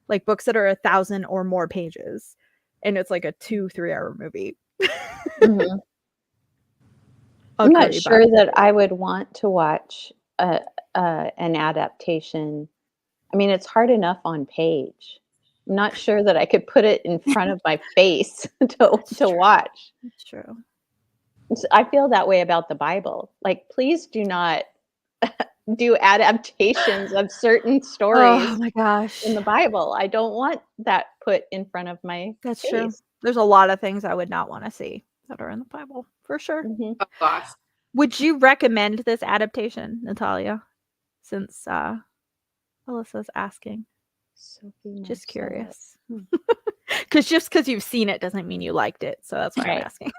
Like books that are 1,000 or more pages, and it's like a 2-3 hour movie. I'm not sure that I would want to watch an adaptation. I mean, it's hard enough on page. I'm not sure that I could put it in front of my face to watch. That's true. I feel that way about the Bible. Like, please do not do adaptations of certain stories. Oh my gosh. In the Bible. I don't want that put in front of my That's face. true. There's a lot of things I would not want to see that are in the Bible, for sure. Oh gosh. Would you recommend this adaptation, Natalia? Since Alyssa's asking. Just curious. Because just because you've seen it doesn't mean you liked it. So that's why I'm asking.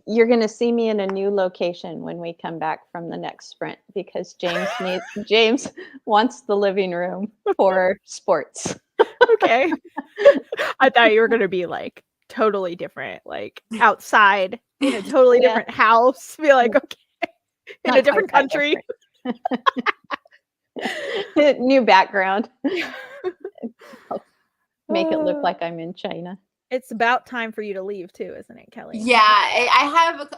You're going to see me in a new location when we come back from the next sprint because James wants the living room for sports. Okay. I thought you were going to be like totally different, like outside in a totally different house. Be like, okay, in a different country. New background. Make it look like I'm in China. It's about time for you to leave too, isn't it, Kelly? Yeah, I have.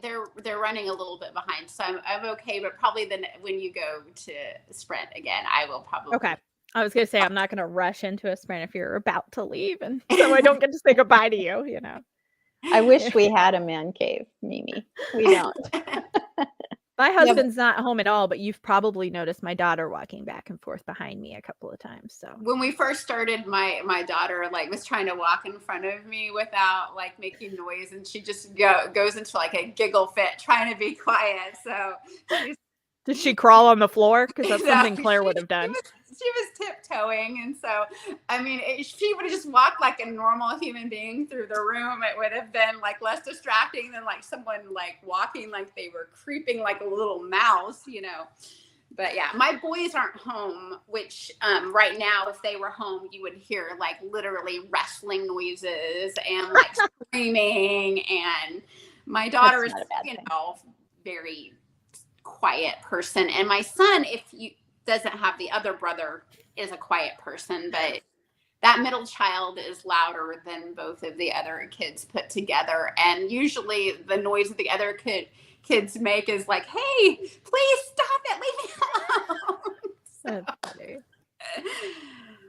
They're running a little bit behind, so I'm okay. But probably then when you go to sprint again, I will probably. Okay. I was gonna say I'm not gonna rush into a sprint if you're about to leave, and so I don't get to say goodbye to you. You know. I wish we had a man cave, Mimi. We don't. My husband's not home at all, but you've probably noticed my daughter walking back and forth behind me a couple of times. So when we first started, my daughter like was trying to walk in front of me without like making noise, and she just goes into like a giggle fit trying to be quiet. So did she crawl on the floor? Because that's something Claire would have done. She was tiptoeing, and so I mean, if she would have just walked like a normal human being through the room, it would have been like less distracting than like someone like walking like they were creeping like a little mouse, you know. But yeah, my boys aren't home, which right now, if they were home, you would hear like literally wrestling noises and like screaming. And my daughter is, you know, very quiet person, and my son, doesn't have the other brother, is a quiet person, but that middle child is louder than both of the other kids put together. And usually the noise that the other kids make is like, hey, please stop it, leave me alone.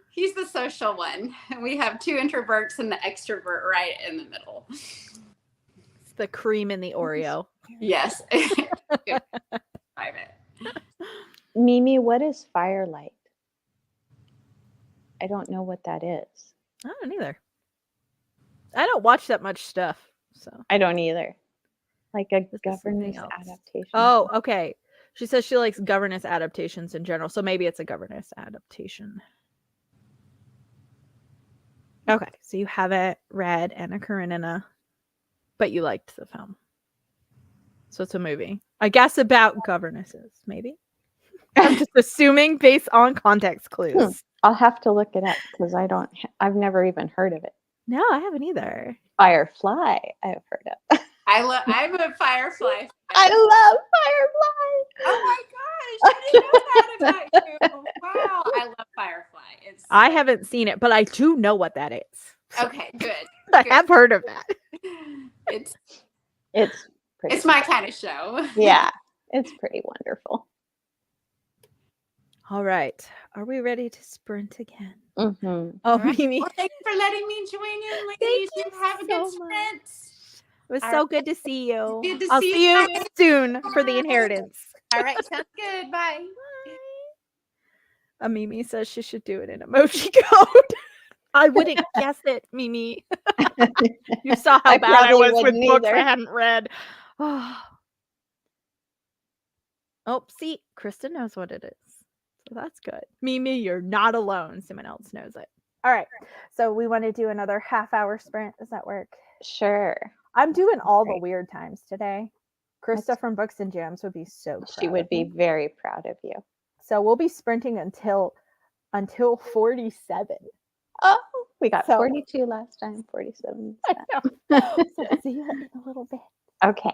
He's the social one. We have two introverts and the extrovert right in the middle. It's the cream in the Oreo. Yes. Mimi, what is firelight? I don't know what that is. I don't either. I don't watch that much stuff, so I don't either. Like a governess adaptation. Oh, okay. She says she likes governess adaptations in general, so maybe it's a governess adaptation. Okay, so you haven't read Anna Karenina, but you liked the film. So it's a movie. I guess about governesses, maybe. I'm just assuming based on context clues. I'll have to look it up because I've never even heard of it. No, I haven't either. Firefly, I've heard of. I'm a Firefly fan. I love Firefly. Oh my gosh, I didn't know that about you. Wow, I love Firefly. I haven't seen it, but I do know what that is. Okay, good. I have heard of that. It's pretty my kind of show. Yeah, it's pretty wonderful. All right. Are we ready to sprint again? Mm-hmm. Oh, All right. Mimi. Well, thanks for letting me join in, Thank ladies. you You have a good so much. sprint. It was All so right. good to see you. Good to I'll see see you you guys. soon for the inheritance. All right. Sounds good. Bye. Mimi says she should do it in emoji code. I wouldn't guess it, Mimi. You saw how I bad I probably was with wouldn't books I either. hadn't read. Oh, see, Kristen knows what it is. So that's good. Mimi, you're not alone. Someone else knows it. All right. So we want to do another half-hour sprint. Does that work? Sure. I'm doing all the Great. weird times today. Krista from Books and Gems would be so proud. She would of be me. very proud of you. So we'll be sprinting until 47. Oh, we got So- 42 last time, 47. I know. So see you in a little bit. Okay.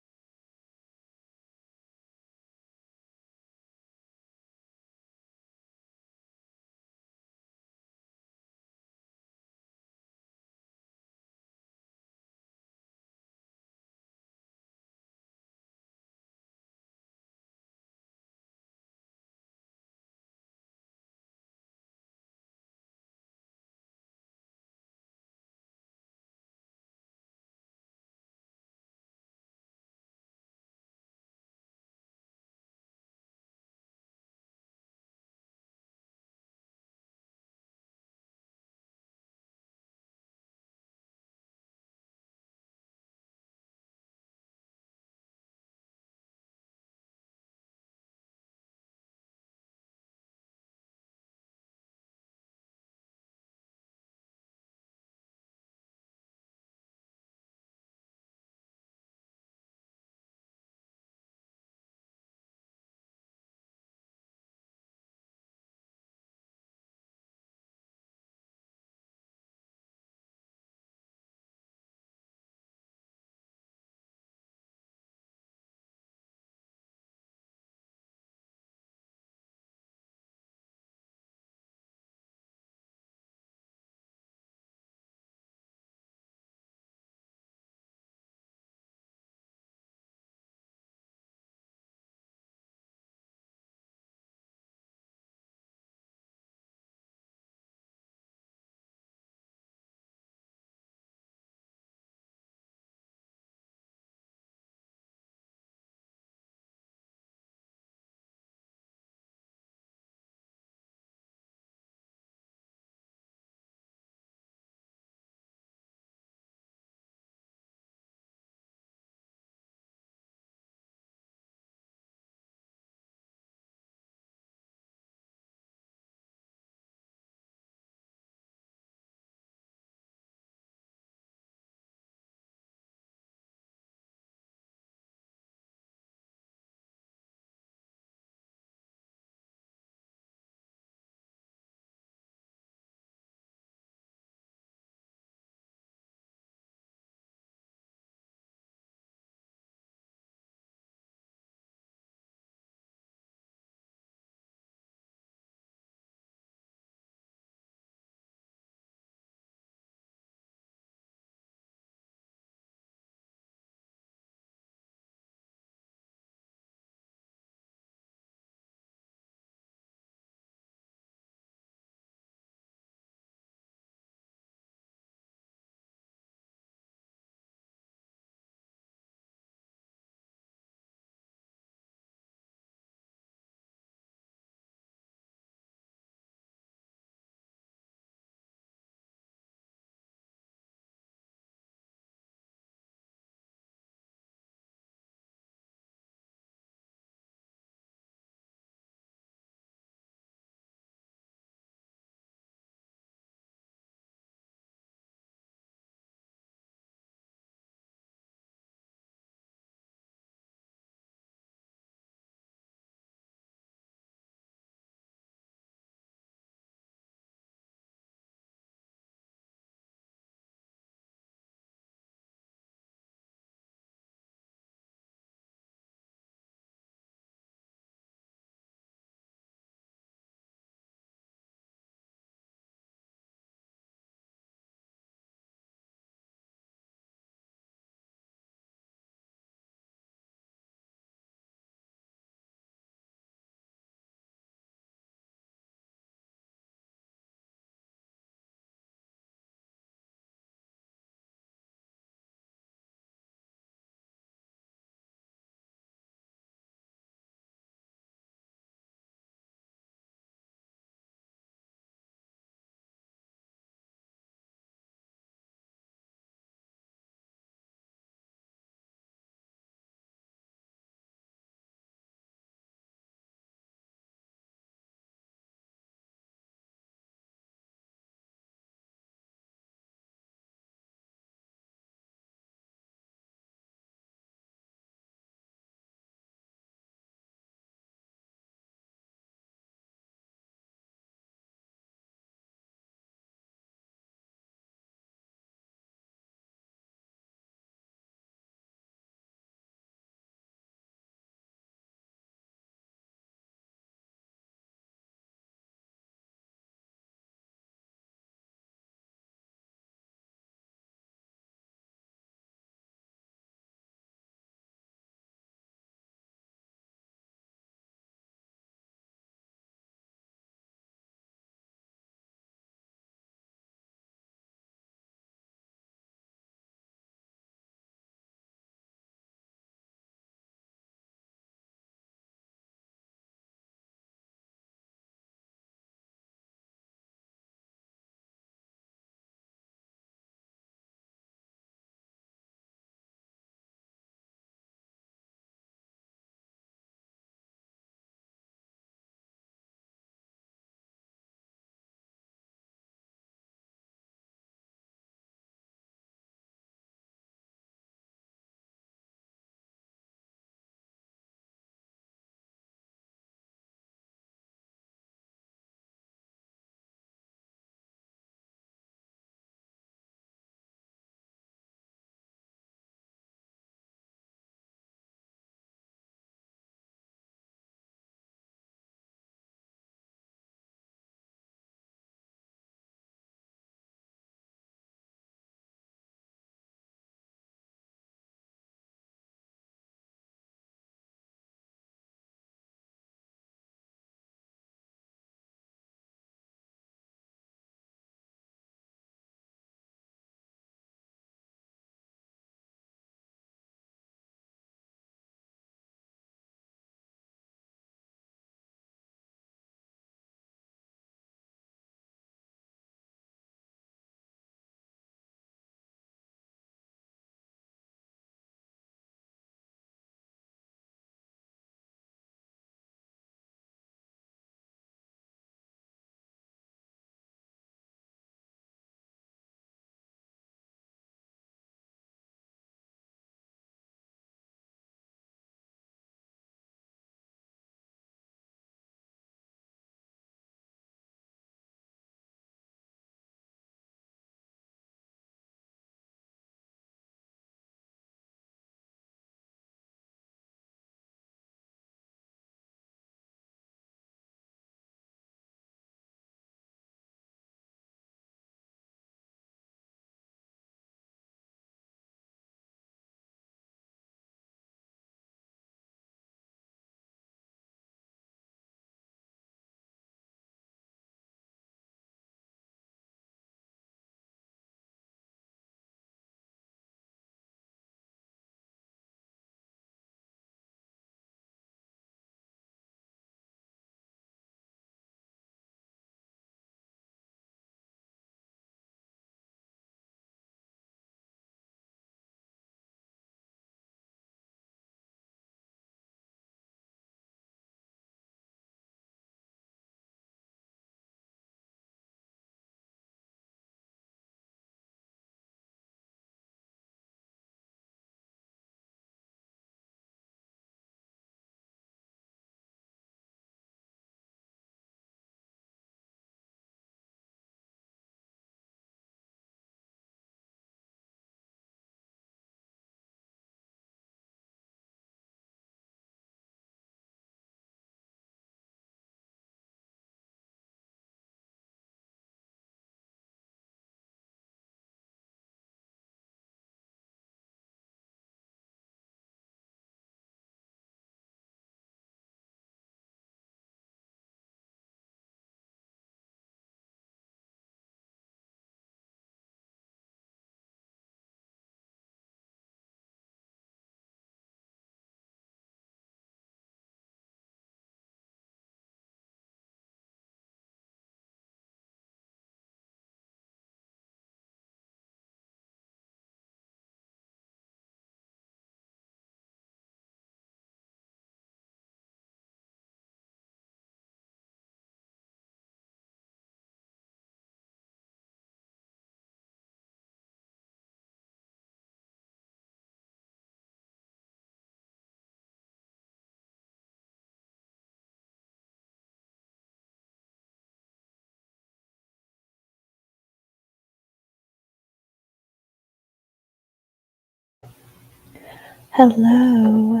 Hello.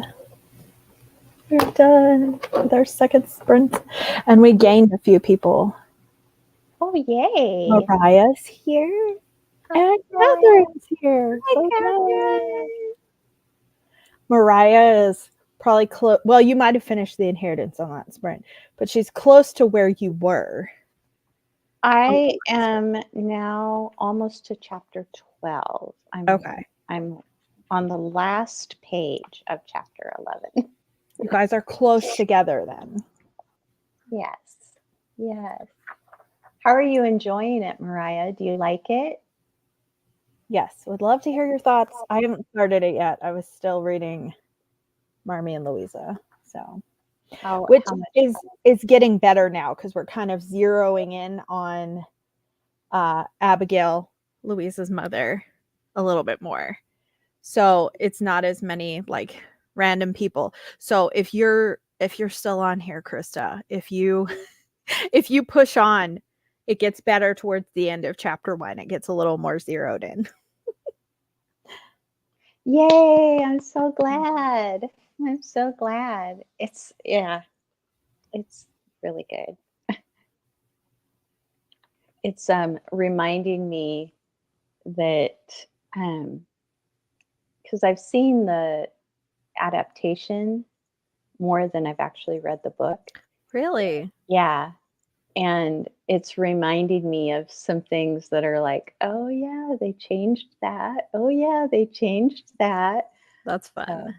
We're done with our second sprint. And we gained a few people. Oh, yay. Mariah's here. And Hi. Catherine's here. Hi, So Catherine. good. Mariah is probably close. Well, you might have finished the inheritance on that sprint, but she's close to where you were. I am now almost to chapter 12. Okay. I'm on the last page of chapter 11. You guys are close together then. Yes. Yes. How are you enjoying it, Mariah? Do you like it? Yes, would love to hear your thoughts. I haven't started it yet. I was still reading Marmee and Louisa. So which How much? is getting better now because we're kind of zeroing in on Abigail, Louisa's mother, a little bit more. So it's not as many like random people. So if you're still on here, Krista, if you push on, it gets better towards the end of chapter 1. It gets a little more zeroed in. Yay, I'm so glad. I'm so glad. It's really good. It's reminding me that because I've seen the adaptation more than I've actually read the book. Really? Yeah. And it's reminding me of some things that are like, oh yeah, they changed that. Oh yeah, they changed that. That's fun.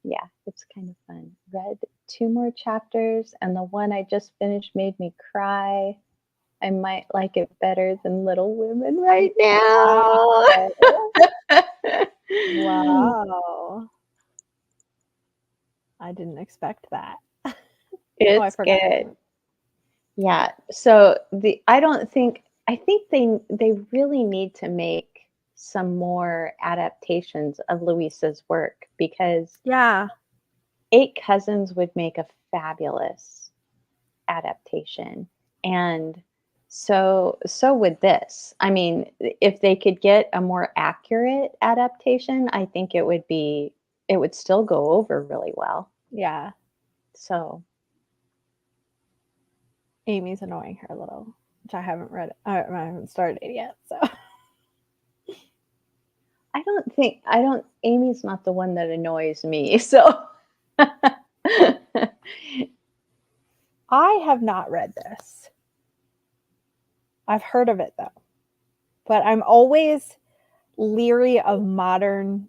Yeah, it's kind of fun. Read 2 more chapters, and the one I just finished made me cry. I might like it better than Little Women right now. Wow. I didn't expect that. It's good. Yeah. So I think they really need to make some more adaptations of Louisa's work because Yeah. 8 Cousins would make a fabulous adaptation. And so would this. I mean, if they could get a more accurate adaptation, I think it would still go over really well. Yeah. So Amy's annoying her a little, which I haven't read. I haven't started it yet. So Amy's not the one that annoys me. So I have not read this. I've heard of it though, but I'm always leery of modern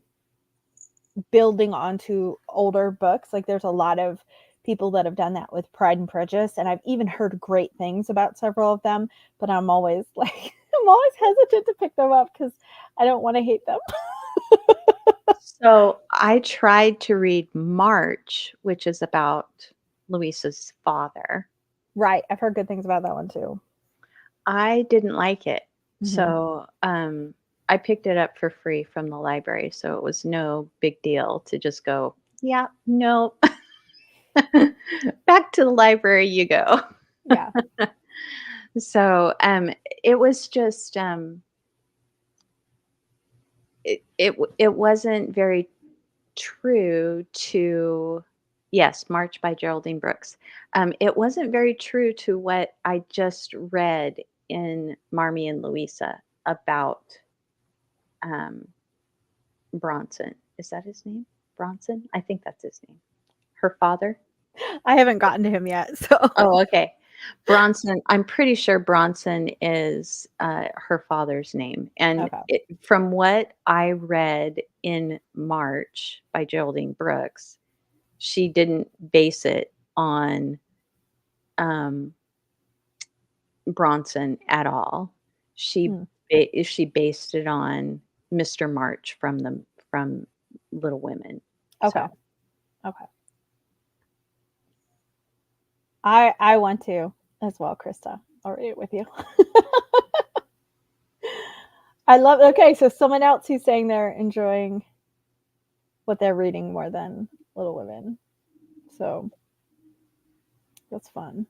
building onto older books. Like there's a lot of people that have done that with Pride and Prejudice, and I've even heard great things about several of them, but I'm always like I'm always hesitant to pick them up because I don't want to hate them. So I tried to read March, which is about Luisa's father. Right. I've heard good things about that one too. I didn't like it. Mhm. So I picked it up for free from the library. So it was no big deal to just go, yeah, no. Back to the library you go. Yeah. So it was just it wasn't very true to yes, March by Geraldine Brooks. It wasn't very true to what I just read in Marmee and Louisa about Bronson. Is that his name? Bronson? I think that's his name. Her father? I haven't gotten to him yet. So Oh, okay. Bronson, I'm pretty sure Bronson is her father's name. And okay. from what I read in March by Geraldine Brooks, she didn't base it on Bronson at all. She Hmm. she based it on Mr. March from Little Women. Okay. So Okay. I want to as well, Krista. I'll read it with you. I love okay, so someone else who's saying they're enjoying what they're reading more than Little Women. So that's fun.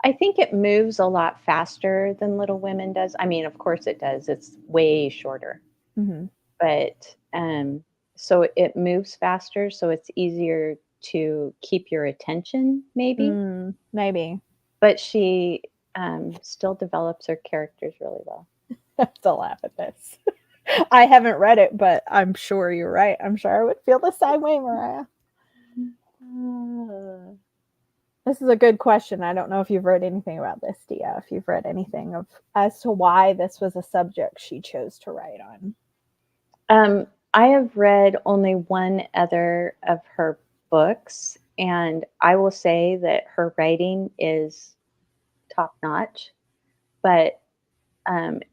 I think it moves a lot faster than Little Women does. I mean, of course it does. It's way shorter. Mm-hmm. But so it moves faster, so it's easier to keep your attention, maybe. Maybe. But she still develops her characters really well. I have to laugh at this. I haven't read it, but I'm sure you're right. I'm sure I would feel the same way, Mariah. This is a good question. I don't know if you've read anything about this, Dia. If you've read anything as to why this was a subject she chose to write on. I have read only one other of her books, and I will say that her writing is top notch. But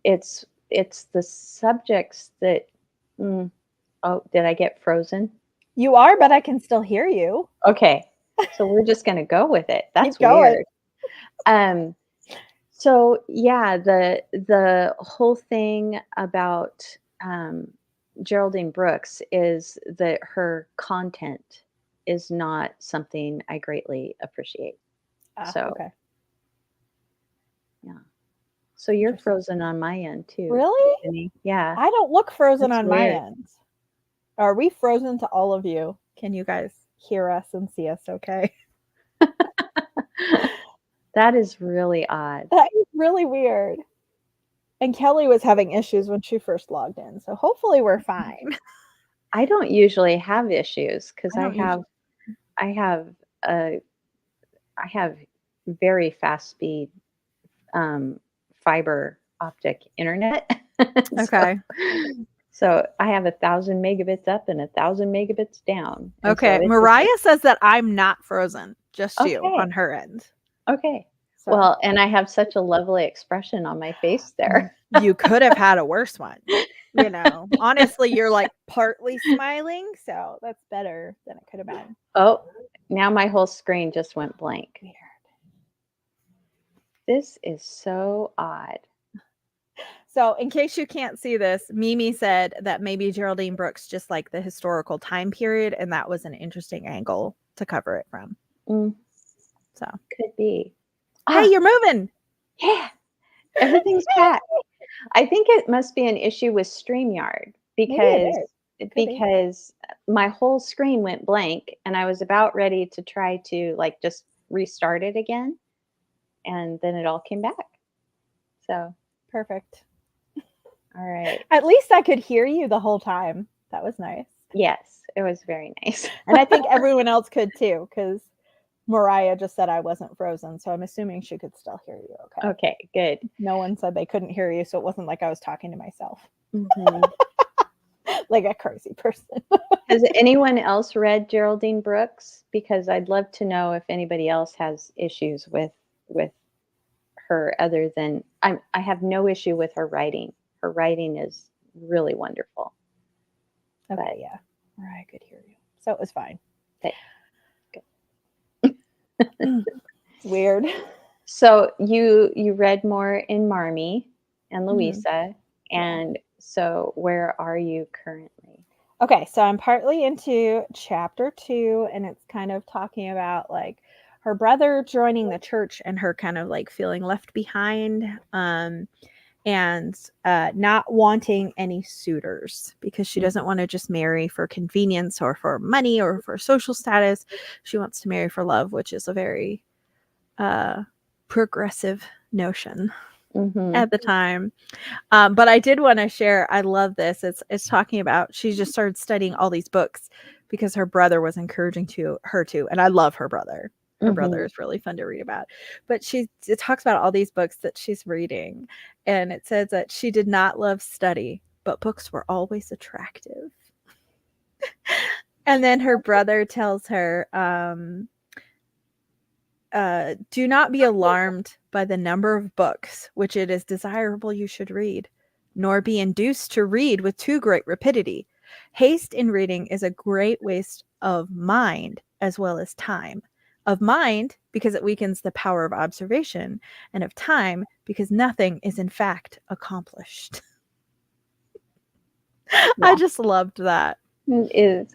it's the subjects that. Oh, did I get frozen? You are, but I can still hear you. Okay, so we're just gonna go with it. That's Keep going. weird. So yeah, the whole thing about Geraldine Brooks is that her content is not something I greatly appreciate. So okay. yeah. So you're frozen on my end too. Really? Tiffany. Yeah. I don't look frozen That's on weird. my end. Are we frozen to all of you? Can you guys hear us and see us okay? That is really odd. That is really weird. And Kelly was having issues when she first logged in, so hopefully we're fine. I don't usually have issues because I I don't usually- have very fast speed fiber optic internet. Okay. So I have 1,000 megabits up and 1,000 megabits down. And Okay. so Mariah says that I'm not frozen, just you Okay. on her end. Okay. So Well, and I have such a lovely expression on my face there. you could have had a worse one. You know, honestly, you're like partly smiling, so that's better than it could have been. Oh, now my whole screen just went blank. Weird. This is so odd. So, in case you can't see this, Mimi said that maybe Geraldine Brooks just like the historical time period, and that was an interesting angle to cover it from. So, could be. Hey, you're moving. Yeah, everything's back. I think it must be an issue with StreamYard because my whole screen went blank, and I was about ready to try to like just restart it again, and then it all came back. So perfect. All right. At least I could hear you the whole time. That was nice. Yes, it was very nice. And I think everyone else could too, because Mariah just said I wasn't frozen. So I'm assuming she could still hear you. Okay. Okay, good. No one said they couldn't hear you. So it wasn't like I was talking to myself. Like a crazy person. Has anyone else read Geraldine Brooks? Because I'd love to know if anybody else has issues with her other than I have no issue with her writing. Her writing is really wonderful. Okay, but, yeah. Mariah could hear you. So it was fine. Okay. Good. Weird. So you read more in Marmee and Louisa. And so where are you currently? Okay, so I'm partly into chapter 2, and it's kind of talking about like her brother joining the church and her kind of like feeling left behind. And not wanting any suitors because she doesn't want to just marry for convenience or for money or for social status. She wants to marry for love, which is a very progressive notion at the time. But I did want to share, I love this. It's talking about, she just started studying all these books because her brother was encouraging her to, and I love her brother. Her brother is really fun to read about. But it talks about all these books that she's reading. And it says that she did not love study, but books were always attractive. And then her brother tells her, do not be alarmed by the number of books which it is desirable you should read, nor be induced to read with too great rapidity. Haste in reading is a great waste of mind as well as time. Of mind, because it weakens the power of observation, and of time, because nothing is in fact accomplished. Yeah. I just loved that.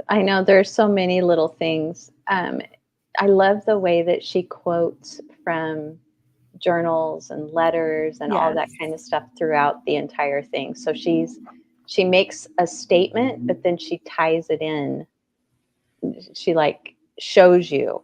I know there's so many little things. I love the way that she quotes from journals and letters and all that kind of stuff throughout the entire thing. So she's she makes a statement, but then she ties it in. She like shows you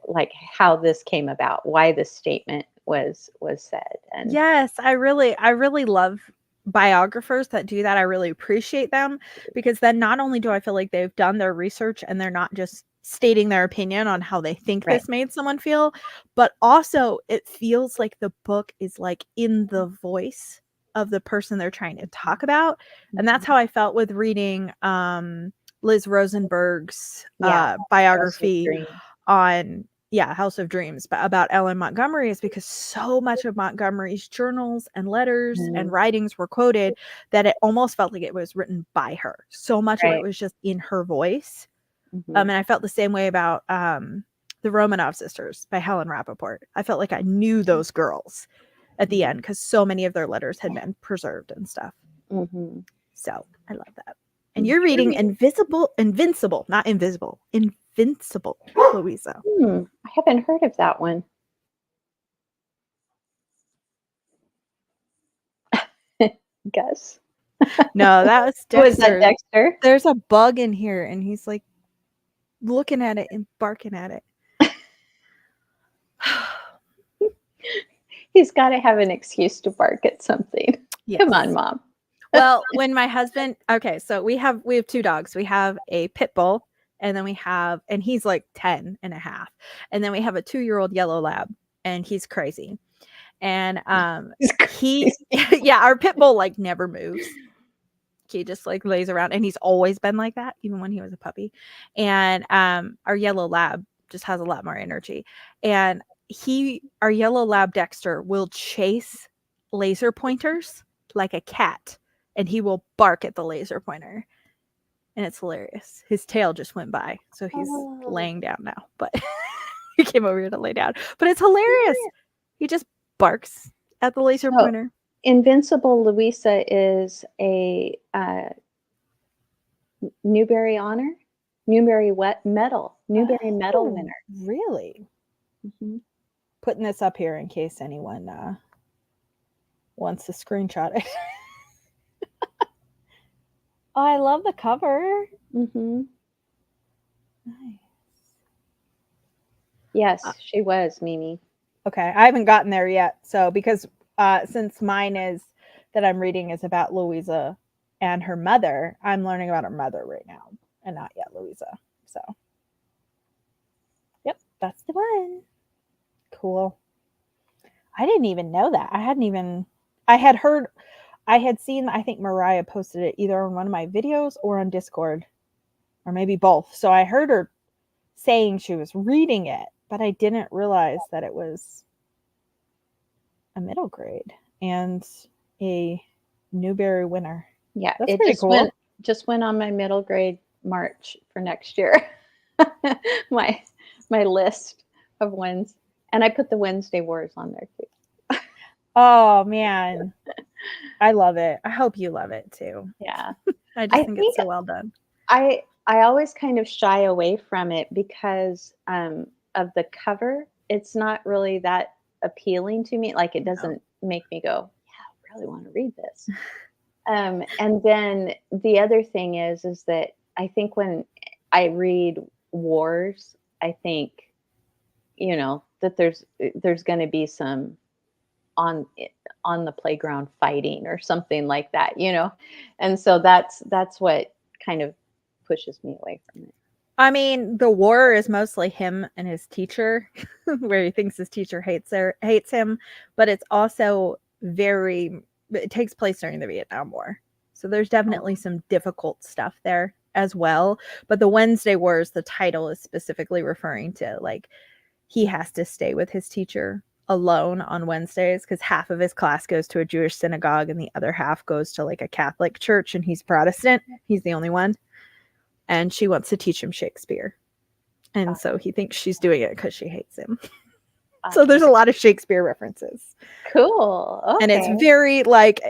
like how this came about, why this statement was said. And Yes, I really love biographers that do that. I really appreciate them because then not only do I feel like they've done their research and they're not just stating their opinion on how they think right. this made someone feel, but also it feels like the book is like in the voice of the person they're trying to talk about. And that's how I felt with reading Liz Rosenberg's Yeah, House of biography Dreams. on House of Dreams, but about Ellen Montgomery is because so much of Montgomery's journals and letters and writings were quoted that it almost felt like it was written by her. So much of it Right. was just in her voice. Mhm. And I felt the same way about the Romanov sisters by Helen Rappaport. I felt like I knew those girls at the end because so many of their letters had been preserved and stuff. Mhm. So I love that. And you're reading Invincible, not Invisible, Invincible, Louisa. I haven't heard of that one. Gus. No, that was Dexter. Was that Dexter? There's a bug in here, and he's like looking at it and barking at it. He's got to have an excuse to bark at something. Yes. Come on, Mom. Well, when my husband, okay, so we have 2 dogs. We have a pit bull, and then and he's like 10 and a half. And then we have a 2-year-old yellow lab, and he's crazy. And our pit bull like never moves. He just like lays around, and he's always been like that, even when he was a puppy. And our yellow lab just has a lot more energy. And our yellow lab Dexter will chase laser pointers like a cat, and he will bark at the laser pointer. And it's hilarious. His tail just went by, so he's laying down now. But he came over here to lay down. But it's hilarious. He just barks at the laser pointer. Invincible Louisa is a Newbery Medal winner. Really? Mm-hmm. Putting this up here in case anyone wants to screenshot it. Oh, I love the cover. Mm-hmm. Nice. Yes, she was, Mimi. Okay, I haven't gotten there yet. So because since mine is that I'm reading is about Louisa and her mother, I'm learning about her mother right now and not yet Louisa. So, yep, that's the one. Cool. I didn't even know that. I had seen, I think Mariah posted it either on one of my videos or on Discord, or maybe both. So I heard her saying she was reading it, but I didn't realize that it was a middle grade and a Newbery winner. Yeah, that's pretty cool. Just went on my middle grade March for next year. my list of wins, and I put the Wednesday Wars on there too. Oh man, I love it. I hope you love it too. Yeah, I think it's so well done. I always kind of shy away from it because of the cover. It's not really that appealing to me. Like it doesn't make me go, yeah, I really want to read this. And then the other thing is that I think when I read wars, I think, that there's going to be some on the playground fighting or something like that, and so that's what kind of pushes me away from it. I mean, the war is mostly him and his teacher, where he thinks his teacher hates him, but it's also it takes place during the Vietnam War. So there's definitely some difficult stuff there as well. But the Wednesday Wars, the title is specifically referring to like he has to stay with his teacher alone on Wednesdays because half of his class goes to a Jewish synagogue and the other half goes to like a Catholic church, and he's Protestant. He's the only one. And she wants to teach him Shakespeare. And so he thinks she's doing it because she hates him. So there's a lot of Shakespeare references. Cool. Okay. And it's very like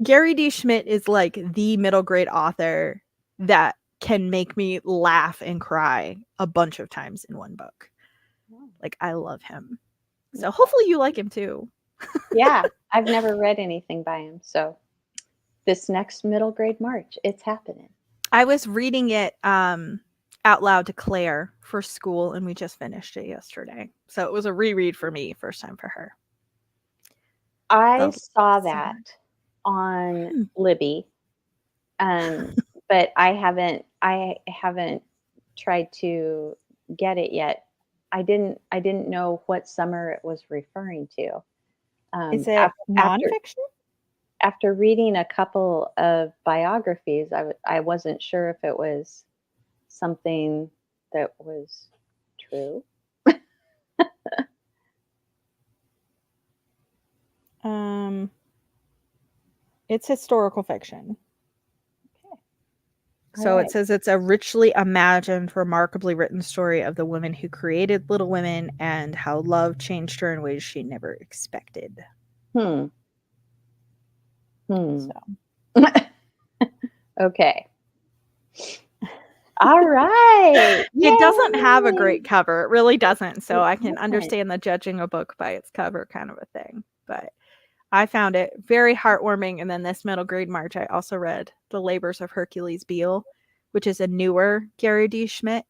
Gary D. Schmidt is like the middle grade author that can make me laugh and cry a bunch of times in one book. Like I love him. So hopefully you like him too. Yeah, I've never read anything by him. So this next middle grade March. It's happening. I was reading it out loud to Claire for school, and we just finished it yesterday. So it was a reread for me, first time for her. I saw that on Libby, but I haven't tried to get it yet. I didn't know what summer it was referring to. Is it nonfiction? After reading a couple of biographies, I wasn't sure if it was something that was true. It's historical fiction. Okay. So it says it's a richly imagined, remarkably written story of the woman who created Little Women and how love changed her in ways she never expected. So. Okay. All right. It doesn't have a great cover. It really doesn't. So I can understand the judging a book by its cover kind of a thing. But I found it very heartwarming. And then this middle grade March, I also read The Labors of Hercules Beale, which is a newer Gary D. Schmidt.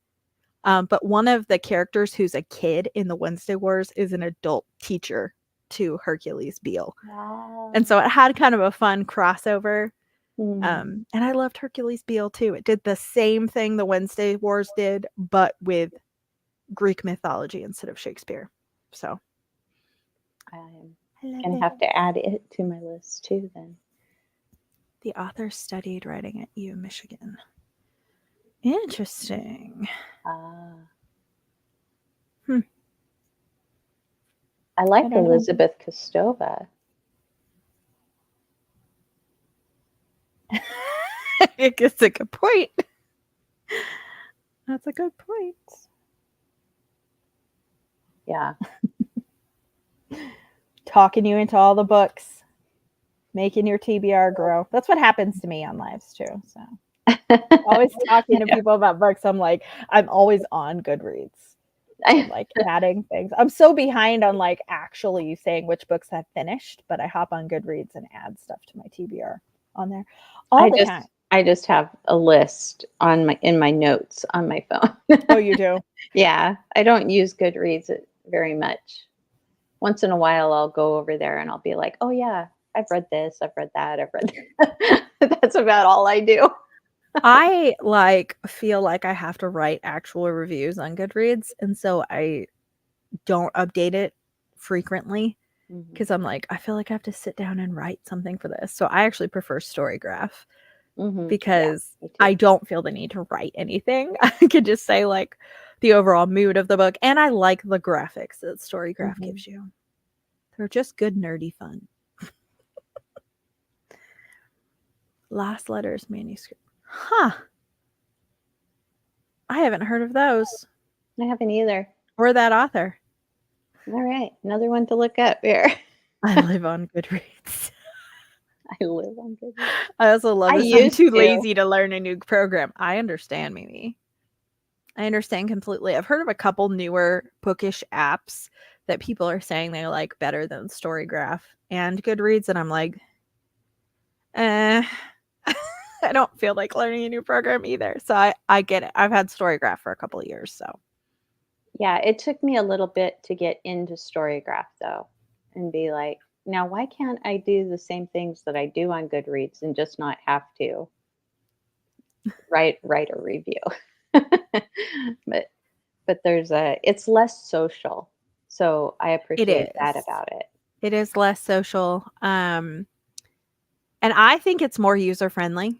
But one of the characters who's a kid in the Wednesday Wars is an adult teacher to Hercules Beale. Wow. And so it had kind of a fun crossover. And I loved Hercules Beale too. It did the same thing the Wednesday Wars did, but with Greek mythology instead of Shakespeare. So I'm going to have to add it to my list too then. The author studied writing at U of Michigan. Interesting. I like Elizabeth Kostova. It's a good point. That's a good point. Yeah. Talking you into all the books, making your TBR grow. That's what happens to me on lives too. So always talking to people about books. I'm always on Goodreads. I'm adding things. I'm so behind on actually saying which books I've finished, but I hop on Goodreads and add stuff to my TBR on there all the time. I just have a list in my notes on my phone. Oh, you do? Yeah. I don't use Goodreads very much. Once in a while, I'll go over there and I'll be like, oh yeah, I've read this, I've read that, I've read that. That's about all I do. I feel like I have to write actual reviews on Goodreads, and so I don't update it frequently because I'm I feel like I have to sit down and write something for this. So I actually prefer Storygraph because I don't feel the need to write anything. I could just say the overall mood of the book, and I like the graphics that Storygraph gives you. They're just good nerdy fun. Last Letters manuscript. Huh. I haven't heard of those. I haven't either. Or that author. All right. Another one to look up here. I live on Goodreads. I live on Goodreads. I also love this. I'm too lazy to learn a new program. I understand, Mimi. I understand completely. I've heard of a couple newer bookish apps that people are saying they like better than Storygraph and Goodreads. And I'm I don't feel like learning a new program either. So I get it. I've had Storygraph for a couple of years. So yeah, it took me a little bit to get into Storygraph though, and be like, now why can't I do the same things that I do on Goodreads and just not have to write a review? but it's less social. So I appreciate that about it. It is less social. And I think it's more user-friendly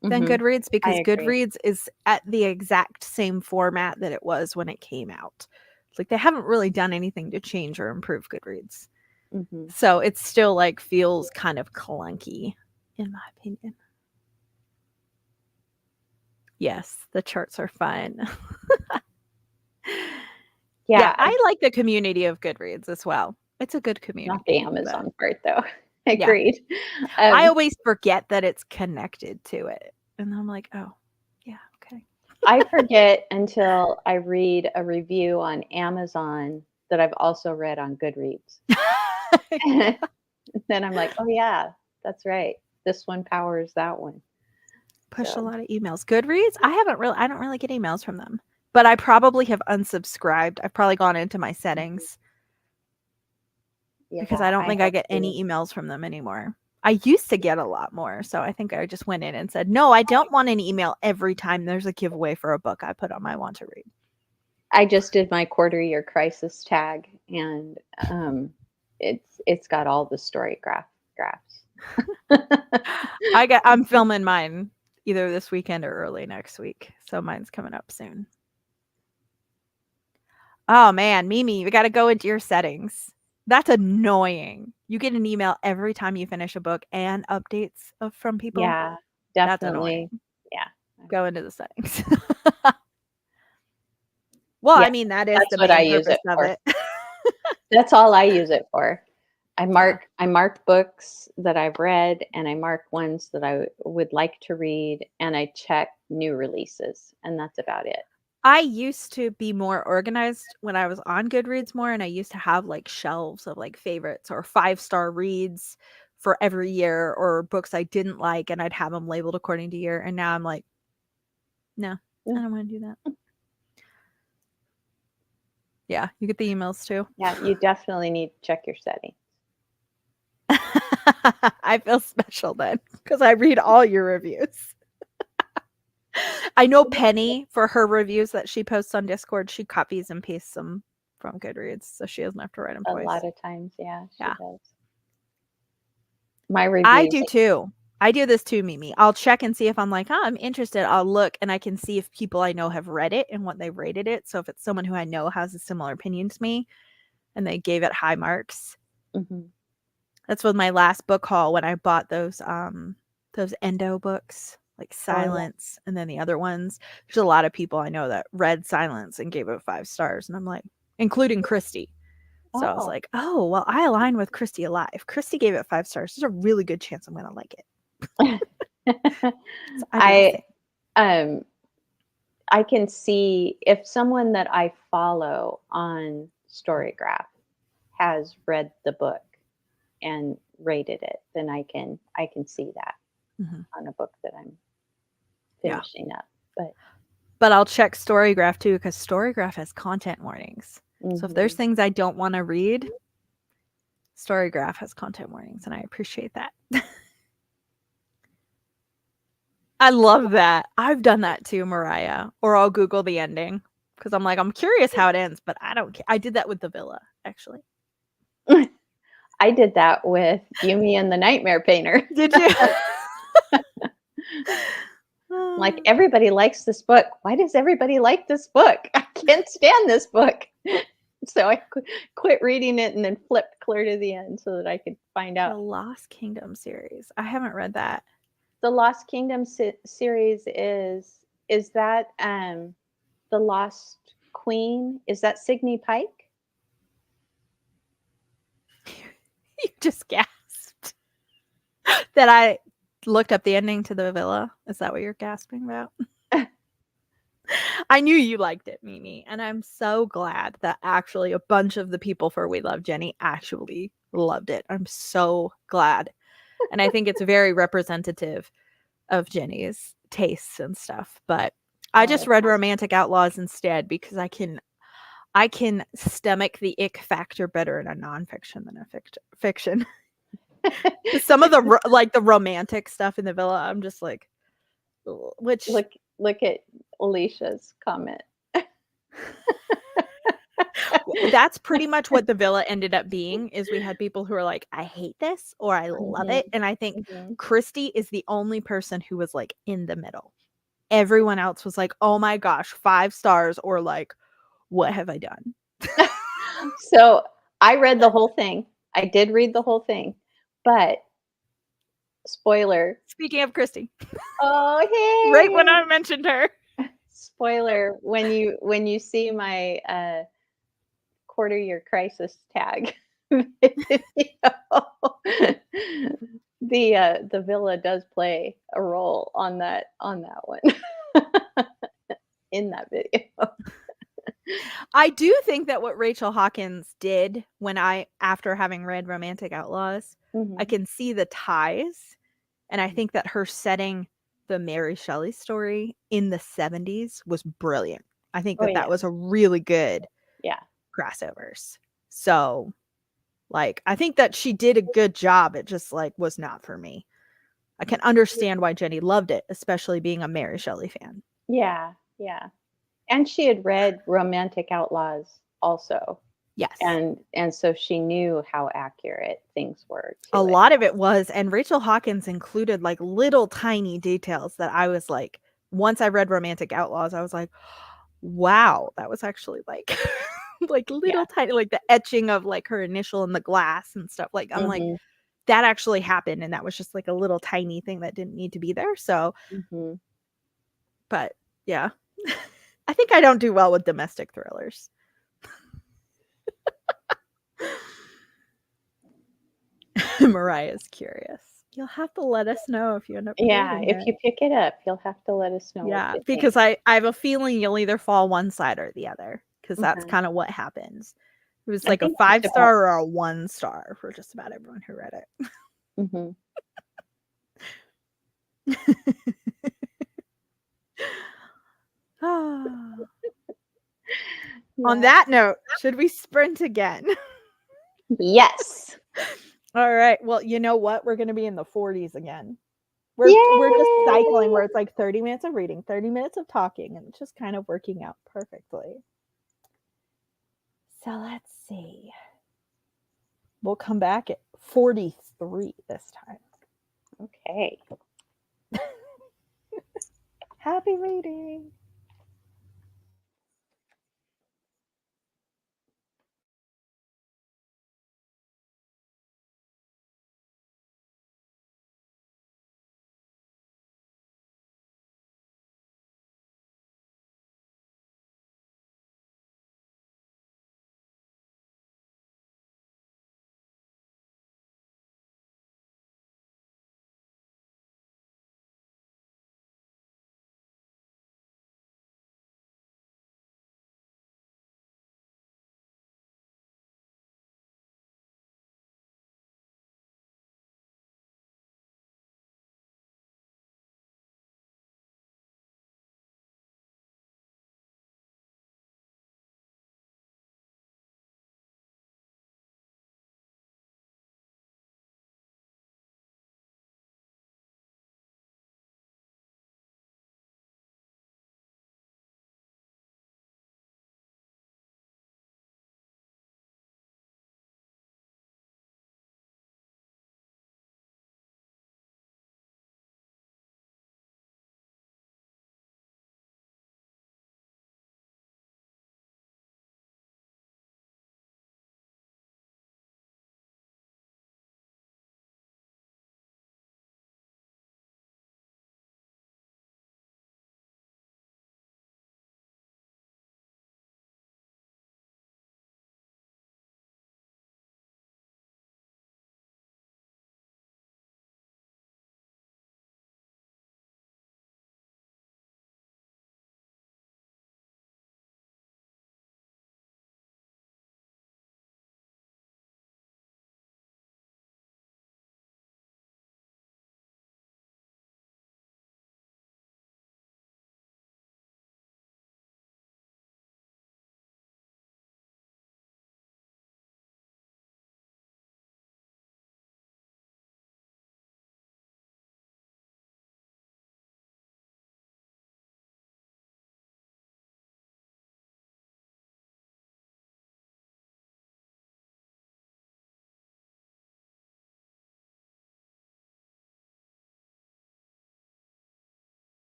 than Goodreads because Goodreads is at the exact same format that it was when it came out. It's they haven't really done anything to change or improve Goodreads. So it still feels kind of clunky, in my opinion. Yes, the charts are fun. Yeah, I like the community of Goodreads as well. It's a good community. Not the Amazon part, though. Agreed. Yeah. I always forget that it's connected to it. And I'm like, oh, yeah, okay. I forget until I read a review on Amazon that I've also read on Goodreads. Then I'm like, oh, yeah, that's right. this one powers that one. Push So. a lot of emails. Goodreads, I don't really get emails from them, but I probably have unsubscribed. I've probably gone into my settings because I don't think I get any emails from them anymore. I used to get a lot more, so I think I just went in and said, no, I don't want an email every time there's a giveaway for a book I put on my want to read. I just did my quarter year crisis tag, and it's got all the story graphs. I'm filming mine either this weekend or early next week, so mine's coming up soon. Oh man, Mimi, we got to go into your settings. That's annoying. You get an email every time you finish a book and updates from people. Yeah, definitely. That's annoying. Yeah. Go into the settings. Well, yeah, I mean, that is the main purpose of it. That's all I use it for. I mark books that I've read, and I mark ones that I would like to read, and I check new releases, and that's about it. I used to be more organized when I was on Goodreads more, and I used to have like shelves of like favorites or 5-star reads for every year, or books I didn't like, and I'd have them labeled according to year. And now I'm like, no, I don't want to do that. Yeah, you get the emails too. Yeah, you definitely need to check your settings. I feel special then because I read all your reviews. I know Penny, for her reviews that she posts on Discord, she copies and pastes them from Goodreads, so she doesn't have to write them twice. A lot of times, yeah, she Yeah. does. My reviews. I do too. I do this too, Mimi. I'll check and see if I'm like, oh, I'm interested. I'll look and I can see if people I know have read it and what they've rated it. So if it's someone who I know has a similar opinion to me and they gave it high marks. Mm-hmm. That's with my last book haul when I bought those Endo books, like Silence, and then the other ones. There's a lot of people I know that read Silence and gave it 5 stars. And I'm like, including Christy. So I was like, oh, well, I align with Christy a lot. If Christy gave it 5 stars, there's a really good chance I'm going to like it. So I can see if someone that I follow on Storygraph has read the book and rated it, then I can see that on a book that I'm finishing up. But I'll check Storygraph too, because Storygraph has content warnings. So if there's things I don't want to read, Storygraph has content warnings, and I appreciate that. I love that. I've done that too, Mariah. Or I'll Google the ending because I'm like, I'm curious how it ends, but I don't care. I did that with The Villa, actually. I did that with Yumi and the Nightmare Painter. Did you? Like, everybody likes this book. Why does everybody like this book? I can't stand this book. So I quit reading it and then flipped clear to the end so that I could find out. The Lost Kingdom series. I haven't read that. The Lost Kingdom series is that the Lost Queen? Is that Signe Pike? You just gasped. That I looked up the ending to The Villa. Is that what you're gasping about? I knew you liked it, Mimi, and I'm so glad that actually a bunch of the people for We Love Jenny actually loved it. I'm so glad. And I think it's very representative of Jenny's tastes and stuff. But I just read Romantic Outlaws instead because I can stomach the ick factor better in a nonfiction than a fiction. Some of the like the romantic stuff in The Villa, I'm just like, which look at Alicia's comment. That's pretty much what The Villa ended up being. Is we had people who are like, I hate this or I love it, and I think Christy is the only person who was like in the middle. Everyone else was like, oh my gosh, 5 stars, or like, what have I done? So I read the whole thing. I did read the whole thing, but spoiler. Speaking of Christy. Oh, hey. Right when I mentioned her. Spoiler, when you see my quarter year crisis tag video, the Villa does play a role on that one in that video. I do think that what Rachel Hawkins did after having read Romantic Outlaws, I can see the ties And I think that her setting the Mary Shelley story in the 70s was brilliant. I think Oh, that yeah. was a really good Yeah. crossovers. So, like, I think that she did a good job. It just, like, was not for me. I can understand why Jenny loved it, especially being a Mary Shelley fan. Yeah. Yeah. And she had read Romantic Outlaws also. Yes. And so she knew how accurate things were to A it. lot of it was, and Rachel Hawkins included, like, little tiny details that I was like, once I read Romantic Outlaws, I was like, wow, that was actually, like, like, little tiny, like, the etching of, like, her initial in the glass and stuff, like, I'm like, Mhm. that actually happened, and that was just, like, a little tiny thing that didn't need to be there, so Mhm. but, yeah. I think I don't do well with domestic thrillers. Mariah's curious. You'll have to let us know if you end up Yeah, reading if it. you pick it up, you'll have to let us know what Yeah, you because think. I have a feeling you'll either fall one side or the other, because that's Mhm. kinda what happens. It was I like a think just 5-star about. or a 1-star for just about everyone who read it. Mhm. On Yeah. that note, should we sprint again? Yes. Alright, well, you know what? We're gonna be in the 40s again. We're just cycling Yay! where it's like 30 minutes of reading, 30 minutes of talking, and it's just kind of working out perfectly. So let's see. We'll come back at 43 this time. Okay. Happy reading!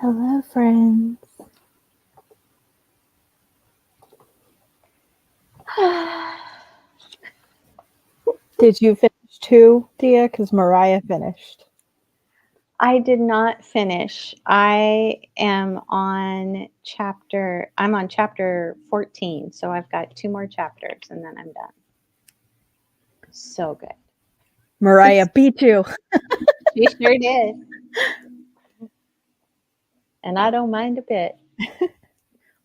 Hello, friends. Did you finish too, Dia? Because Mariah finished. I did not finish. I'm on chapter 14, so I've got 2 more chapters and then I'm done. So good. Mariah beat you. She sure did. And I don't mind a bit.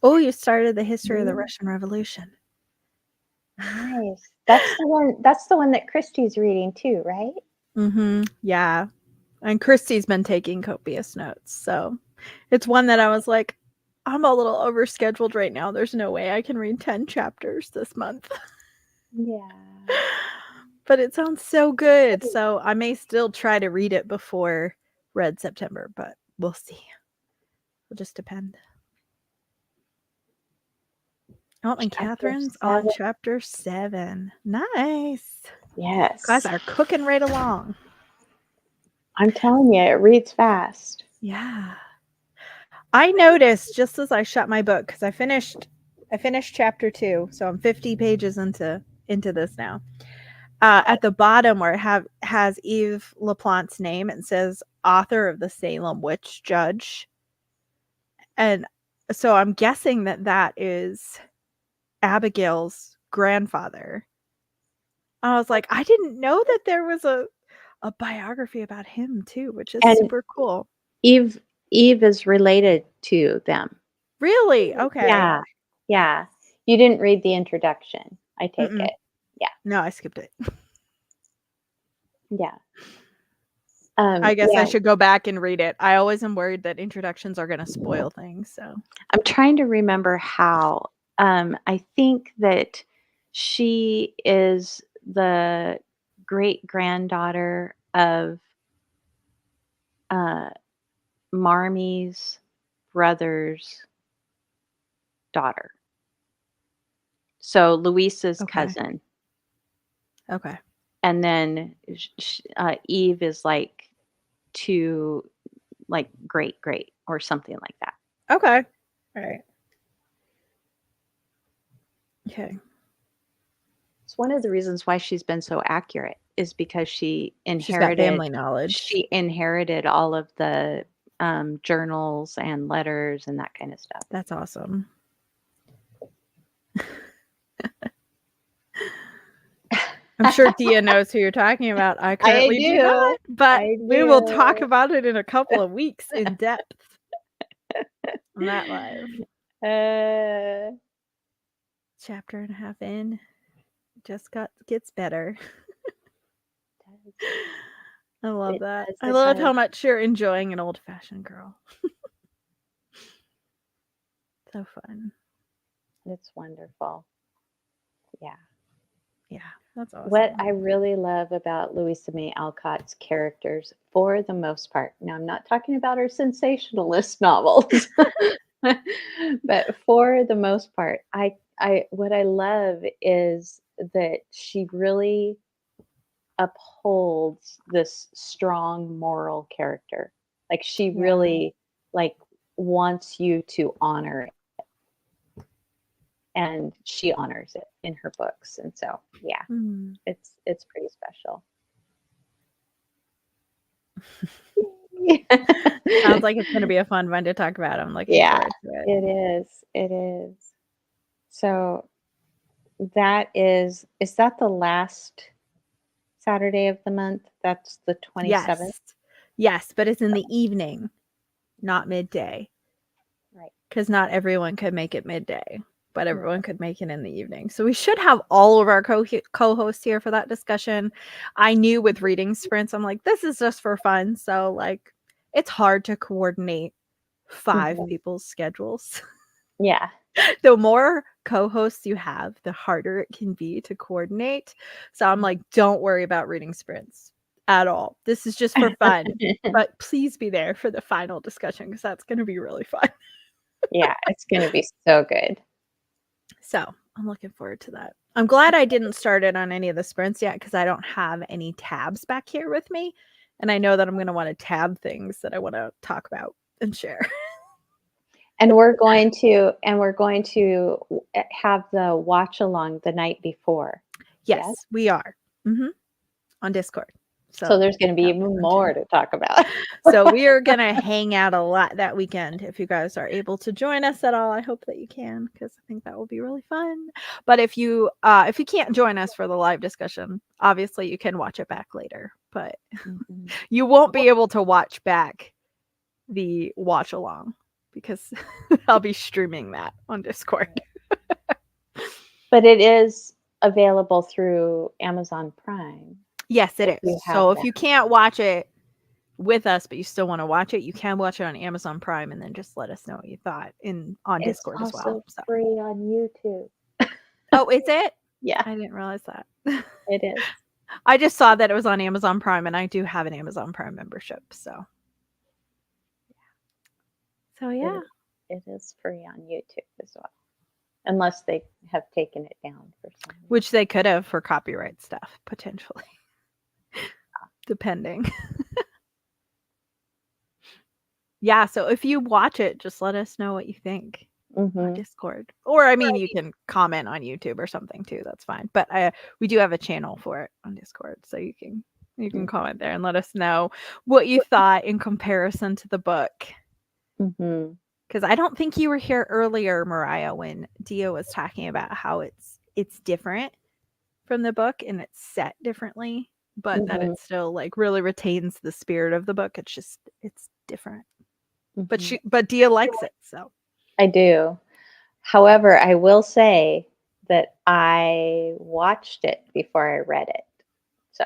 Oh, you started the history of the Russian Revolution. Nice. That's the one that Christy's reading too, right? Mm-hmm. Yeah. And Christy's been taking copious notes. So it's one that I was like, I'm a little overscheduled right now. There's no way I can read 10 chapters this month. Yeah. But it sounds so good. So I may still try to read it before Red September, but we'll see. It'll just depend. Oh, and Catherine's on chapter 7. Nice. Yes. Guys are cooking right along. I'm telling you, it reads fast. Yeah. I noticed just as I shut my book, because I finished chapter 2, so I'm 50 pages into this now. At the bottom where it has Eve LaPlante's name, it says author of the Salem Witch Judge. And so I'm guessing that is Abigail's grandfather. I was like, I didn't know that there was a biography about him too, which is super cool. Eve is related to them. Really? Okay. Yeah. Yeah. You didn't read the introduction, I take it. Yeah. No, I skipped it. Yeah. I guess I should go back and read it. I always am worried that introductions are going to spoil things. So I'm trying to remember how. I think that she is the great granddaughter of Marmy's brother's daughter. So Luisa's cousin. Okay. And then Eve is like great or something like that. Okay. All right. Okay. It's one of the reasons why she's been so accurate is because she's got family knowledge. She inherited all of the journals and letters and that kind of stuff. That's awesome. I'm sure Dia knows who you're talking about. I currently do not, but we will talk about it in a couple of weeks in depth on that live. Chapter and a half in, just gets better. I love that. I love how much you're enjoying an old-fashioned girl. So fun. It's wonderful. Yeah. Yeah, that's awesome. What I really love about Louisa May Alcott's characters, for the most part, now I'm not talking about her sensationalist novels, but for the most part, what I love is that she really upholds this strong moral character. Like she really wants you to honor it. And she honors it in her books. And so, yeah, it's pretty special. Sounds like it's going to be a fun one to talk about. I'm looking forward to it. It is. It is. So is that the last Saturday of the month? That's the 27th? Yes, but it's in the evening, not midday. Right. Because not everyone could make it midday, but everyone could make it in the evening. So we should have all of our co-hosts here for that discussion. I knew with reading sprints, I'm like, this is just for fun. So like, it's hard to coordinate 5 people's schedules. Yeah. The more co-hosts you have, the harder it can be to coordinate. So I'm like, don't worry about reading sprints at all. This is just for fun. But please be there for the final discussion because that's going to be really fun. Yeah, it's going to be so good. So I'm looking forward to that. I'm glad I didn't start it on any of the sprints yet because I don't have any tabs back here with me. And I know that I'm going to want to tab things that I want to talk about and share. And we're going to have the watch along the night before. Yes, Yes? we are. On Discord. So there's going to be that'll even fun more too. to talk about. So we are gonna hang out a lot that weekend. If you guys are able to join us at all, I hope that you can, because I think that will be really fun. But if you can't join us for the live discussion, obviously you can watch it back later. But Mhm. you won't be able to watch back the watch along because I'll be streaming that on Discord. But it is available through Amazon Prime Yes, it if is. you have So if that. you can't watch it with us, but you still want to watch it, you can watch it on Amazon Prime and then just let us know what you thought on It's Discord as well. also So. free on YouTube. Oh, is it? Yeah, I didn't realize that. it is. I just saw that it was on Amazon Prime, and I do have an Amazon Prime membership. So yeah. It is free on YouTube as well. Unless they have taken it down for some reason. Which they could have for copyright stuff, potentially. Depending. Yeah, so if you watch it, just let us know what you think on Mhm. Discord. Or, I mean, you can comment on YouTube or something too. That's fine. But we do have a channel for it on Discord, so you can comment there and let us know what you thought in comparison to the book. Mhm. Because I don't think you were here earlier, Mariah, when Dio was talking about how it's different from the book and it's set differently, but that Mhm. it still like really retains the spirit of the book. It's different. Mhm. But Dia likes it, so. I do. However, I will say that I watched it before I read it. So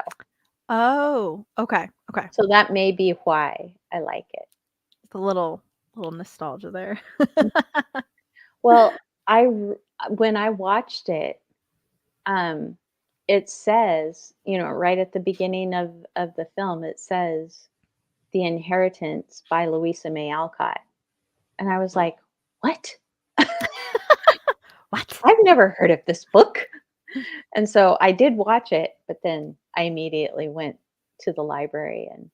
Oh, okay. so that may be why I like it. It's a little nostalgia there. Well, when I watched it, um, it says, right at the beginning of the film, it says The Inheritance by Louisa May Alcott. And I was like, what? What? I've never heard of this book. And so I did watch it, but then I immediately went to the library and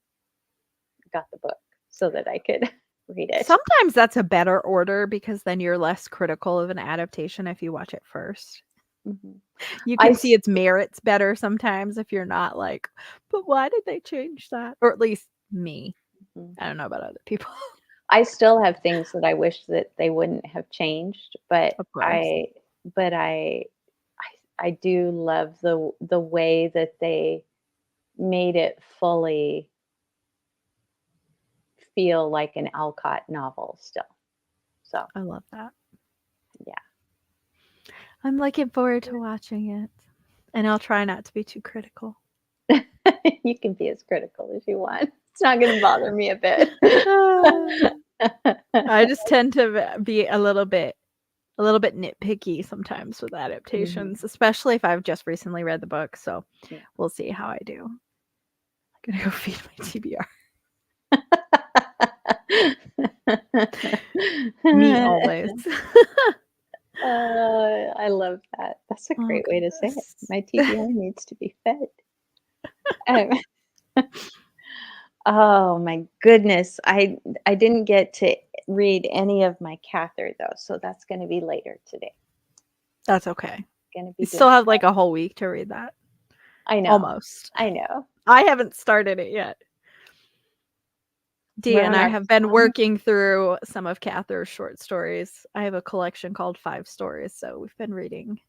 got the book so that I could read it. Sometimes that's a better order because then you're less critical of an adaptation if you watch it first. Mhm. You I can see s- its merits better sometimes if you're not like, "But why did they change that?" Or at least me. mhm. I don't know about other people. I still have things that I wish that they wouldn't have changed, but Of course. I do love the way that they made it fully feel like an Alcott novel still. So, I love that. yeah. I'm looking forward to watching it. And I'll try not to be too critical. You can be as critical as you want. It's not going to bother me a bit. I just tend to be a little bit nitpicky sometimes with adaptations, Mhm. especially if I've just recently read the book. So Yeah. we'll see how I do. I'm gonna go feed my TBR. Me always. I love that. That's a Oh great way to say it. goodness. My TBR needs to be fed. Um, oh my goodness. I didn't get to read any of my Cather though, so that's going to be later today. That's okay. Going to You be still doing. have like a whole week to read that. I know. Almost. I know. I haven't started it yet. Dee We're and on I our have been final- working through some of Cather's short stories. I have a collection called 5 Stories, so we've been reading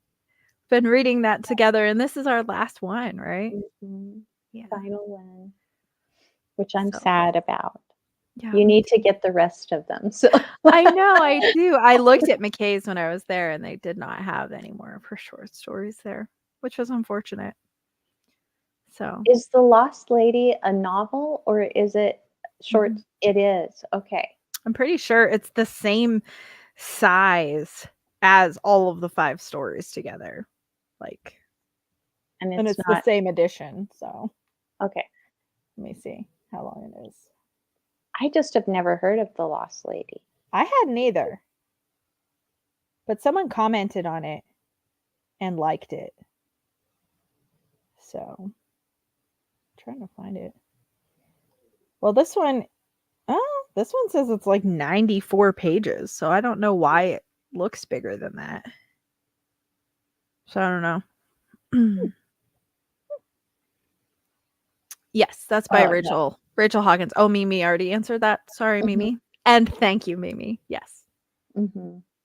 that together, and this is our last one, right? Mhm. Yeah. Final one, which I'm So, sad about. yeah, You me need to too. get the rest of them. So I know, I do. I looked at McKay's when I was there, and they did not have any more of her short stories there, which was unfortunate. So, is The Lost Lady a novel or is it short? mhm. It is. Okay. I'm pretty sure it's the same size as all of the 5 stories together. Like, And and it's it's the not same edition, so okay. let me see how long it is. I just have never heard of The Lost Lady. I hadn't either. But someone commented on it and liked it. So, I'm trying to find it. Well, this one, oh, This one says it's like 94 pages, so I don't know why it looks bigger than that. So I don't know. Yes, that's by Rachel Hawkins. Oh, Mimi already answered that. Sorry, Mimi. And thank you, Mimi. Yes.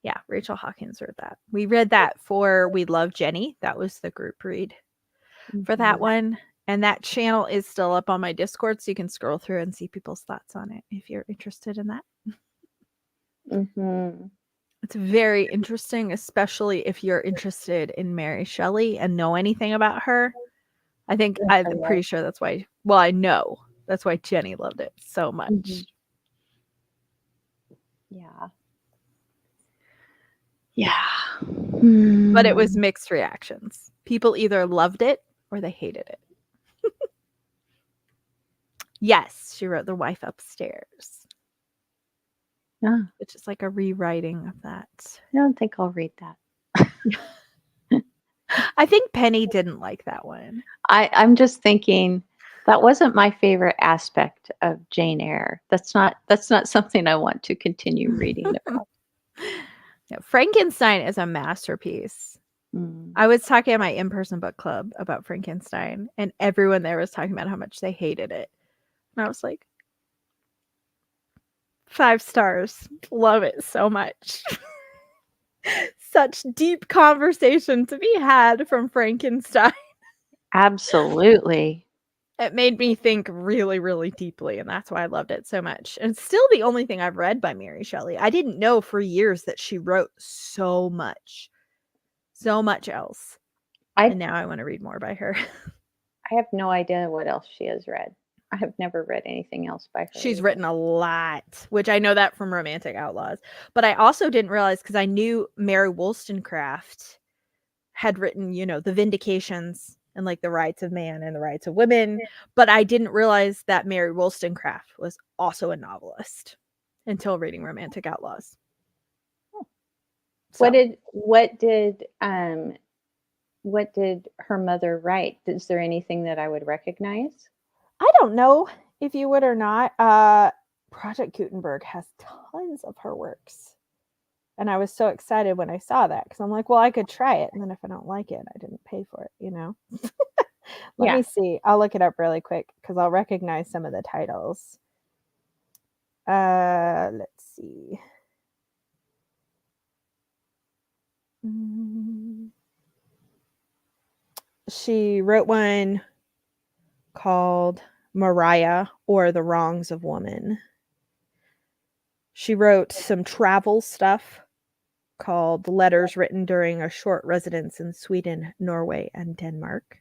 Yeah, Rachel Hawkins wrote that. We read that for We Love Jenny. That was the group read for that one. And that channel is still up on my Discord, so you can scroll through and see people's thoughts on it if you're interested in that. It's very interesting, especially if you're interested in Mary Shelley and know anything about her. I'm pretty sure that's why. Well, I know that's why Jenny loved it so much. Yeah. Yeah. But it was mixed reactions. People either loved it or they hated it. Yes, she wrote The Wife Upstairs. Yeah. Which is like a rewriting of that. I don't think I'll read that. I think Penny didn't like that one. I'm just thinking that wasn't my favorite aspect of Jane Eyre. That's not something I want to continue reading about. Yeah, Frankenstein is a masterpiece. I was talking at my in-person book club about Frankenstein, and everyone there was talking about how much they hated it. And I was like, 5 stars. Love it so much. Such deep conversation to be had from Frankenstein. Absolutely. It made me think really, really deeply, and that's why I loved it so much. And it's still the only thing I've read by Mary Shelley. I didn't know for years that she wrote so much else. And now I want to read more by her. I have no idea what else she has read. I have never read anything else by her. She's written a lot, which I know that from Romantic Outlaws. But I also didn't realize, because I knew Mary Wollstonecraft had written, the Vindications and like the Rights of Man and the Rights of Women. But I didn't realize that Mary Wollstonecraft was also a novelist until reading Romantic Outlaws. So. What did her mother write? Is there anything that I would recognize? I don't know if you would or not. Project Gutenberg has tons of her works. And I was so excited when I saw that, because I'm like, well, I could try it. And then if I don't like it, I didn't pay for it, Let me see. I'll look it up really quick because I'll recognize some of the titles. Let's see. She wrote one called Mariah, or The Wrongs of Woman. She wrote some travel stuff called Letters Written During a Short Residence in Sweden, Norway, and Denmark.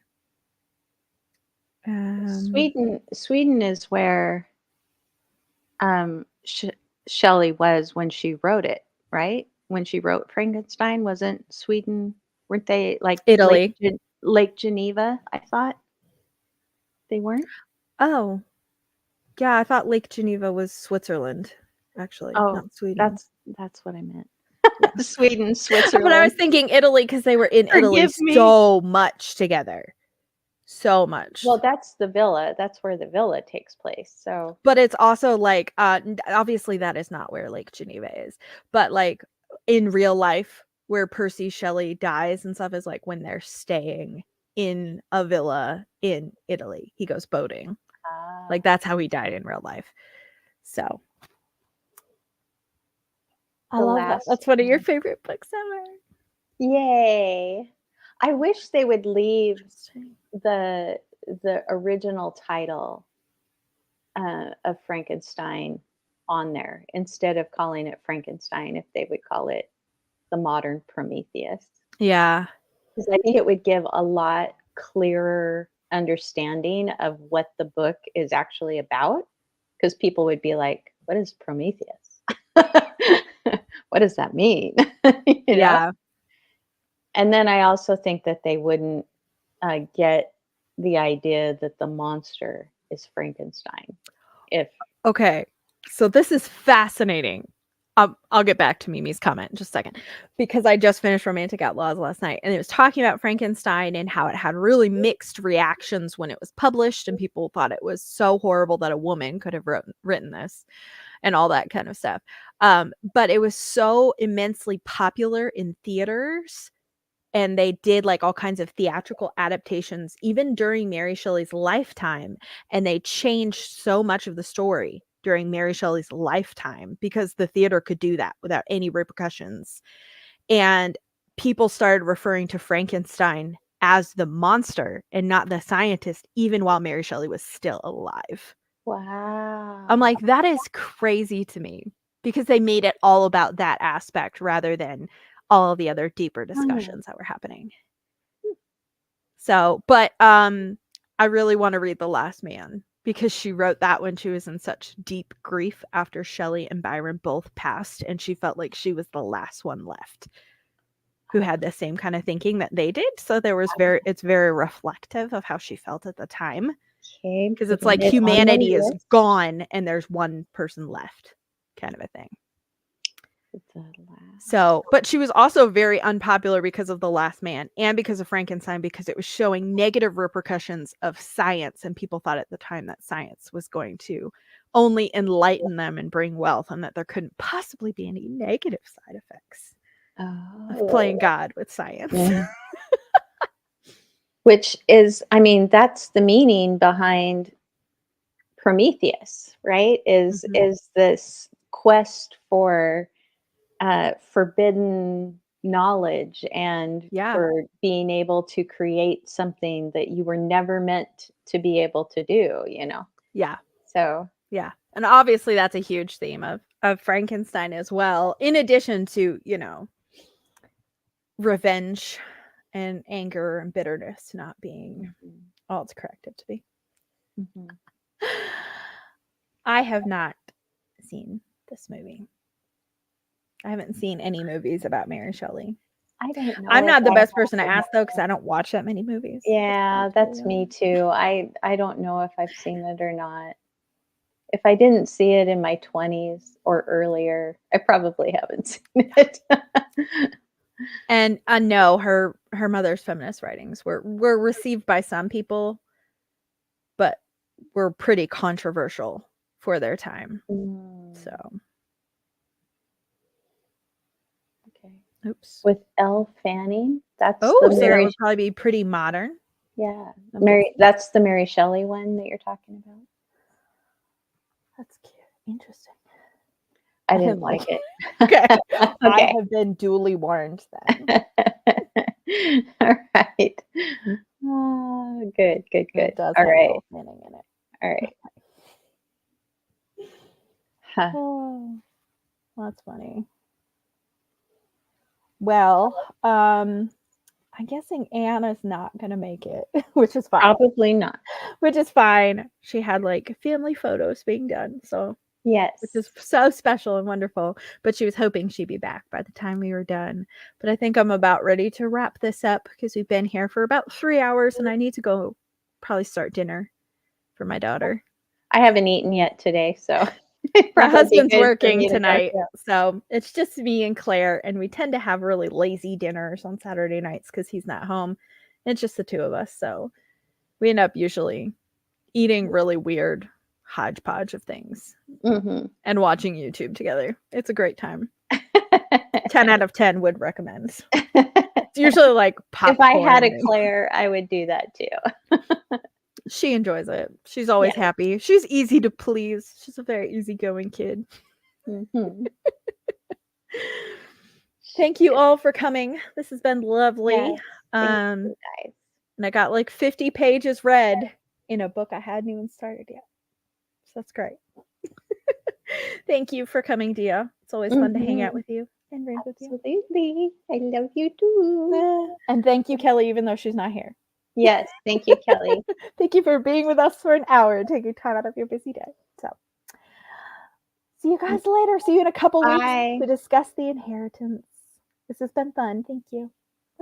Sweden is where Shelley was when she wrote it, right? When she wrote Frankenstein, wasn't Sweden? Weren't they like Italy? Lake Geneva? I thought they weren't. Oh, yeah. I thought Lake Geneva was Switzerland. Actually, not Sweden. That's what I meant. Sweden, Switzerland. But I was thinking Italy because they were in Italy so much together. So much. Well, that's the villa. That's where the villa takes place. So, but it's also like, obviously that is not where Lake Geneva is, but like in real life, where Percy Shelley dies and stuff is like when they're staying in a villa in Italy. He goes boating. Like that's how he died in real life. So I love that. That's one of your favorite books ever. Yay. I wish they would leave the original title of Frankenstein on there instead of calling it Frankenstein. If they would call it The Modern Prometheus. Yeah. Because I think it would give a lot clearer understanding of what the book is actually about. Because people would be like, what is Prometheus? What does that mean? you know? And then I also think that they wouldn't get the idea that the monster is Frankenstein. Okay, so this is fascinating. I'll get back to Mimi's comment in just a second, because I just finished Romantic Outlaws last night, and it was talking about Frankenstein and how it had really mixed reactions when it was published, and people thought it was so horrible that a woman could have written this and all that kind of stuff. But it was so immensely popular in theaters, and they did like all kinds of theatrical adaptations even during Mary Shelley's lifetime, and they changed so much of the story during Mary Shelley's lifetime because the theater could do that without any repercussions. And people started referring to Frankenstein as the monster and not the scientist, even while Mary Shelley was still alive. Wow. I'm like, that is crazy to me, because they made it all about that aspect rather than all the other deeper discussions that were happening. So, but I really want to read The Last Man, because she wrote that when she was in such deep grief after Shelley and Byron both passed, and she felt like she was the last one left who had the same kind of thinking that they did. So it's very reflective of how she felt at the time, Okay. because it's like putting it on my humanity is list. gone and there's one person left, kind of a thing. The last. So, but she was also very unpopular because of The Last Man and because of Frankenstein, because it was showing negative repercussions of science, and people thought at the time that science was going to only enlighten them and bring wealth, and that there couldn't possibly be any negative side effects of playing God with science. Yeah. Which is, I mean, that's the meaning behind Prometheus, right? Is this quest for forbidden knowledge and for being able to create something that you were never meant to be able to do, you know? Yeah. So yeah. And obviously that's a huge theme of Frankenstein as well, in addition to, you know, revenge and anger and bitterness not being all it's corrected to be. I have not seen this movie. I haven't seen any movies about Mary Shelley. I don't know. I'm not the best person to ask, though, because I don't watch that many movies. Yeah, that's me too. I don't know if I've seen it or not. If I didn't see it in my 20s or earlier, I probably haven't seen it. And no, her mother's feminist writings were received by some people, but were pretty controversial for their time. So, okay. Oops. With Elle Fanning, that's so that would probably be pretty modern. Yeah, that's the Mary Shelley one that you're talking about. That's cute. Interesting. I didn't like it. Okay. I have been duly warned then. All right. Oh, good. It does All have right. Elle Fanning in it. All right. Huh. Oh, that's funny. Well, I'm guessing Anna's not going to make it, which is fine. Probably not. Which is fine. She had like family photos being done, so yes, which is so special and wonderful. But she was hoping she'd be back by the time we were done. But I think I'm about ready to wrap this up, because we've been here for about 3 hours, and I need to go probably start dinner for my daughter. I haven't eaten yet today, so my husband's working tonight, so it's just me and Claire, and we tend to have really lazy dinners on Saturday nights because he's not home. It's just the two of us, so we end up usually eating really weird hodgepodge of things and watching YouTube together. It's a great time. 10 out of 10 would recommend. It's usually like popcorn. If I had a Claire, I would do that too. She enjoys it. She's always happy. She's easy to please. She's a very easygoing kid. Thank you all for coming. This has been lovely. Yes, thank you guys. And I got like 50 pages read in a book I hadn't even started yet. So that's great. Thank you for coming, Dia. It's always fun to hang out with you and read with you. Absolutely. I love you too. And thank you, Kelly, even though she's not here. Yes, thank you, Kelly. Thank you for being with us for an hour and taking time out of your busy day. So, see you guys later. See you in a couple weeks to discuss The Inheritance. This has been fun. Thank you.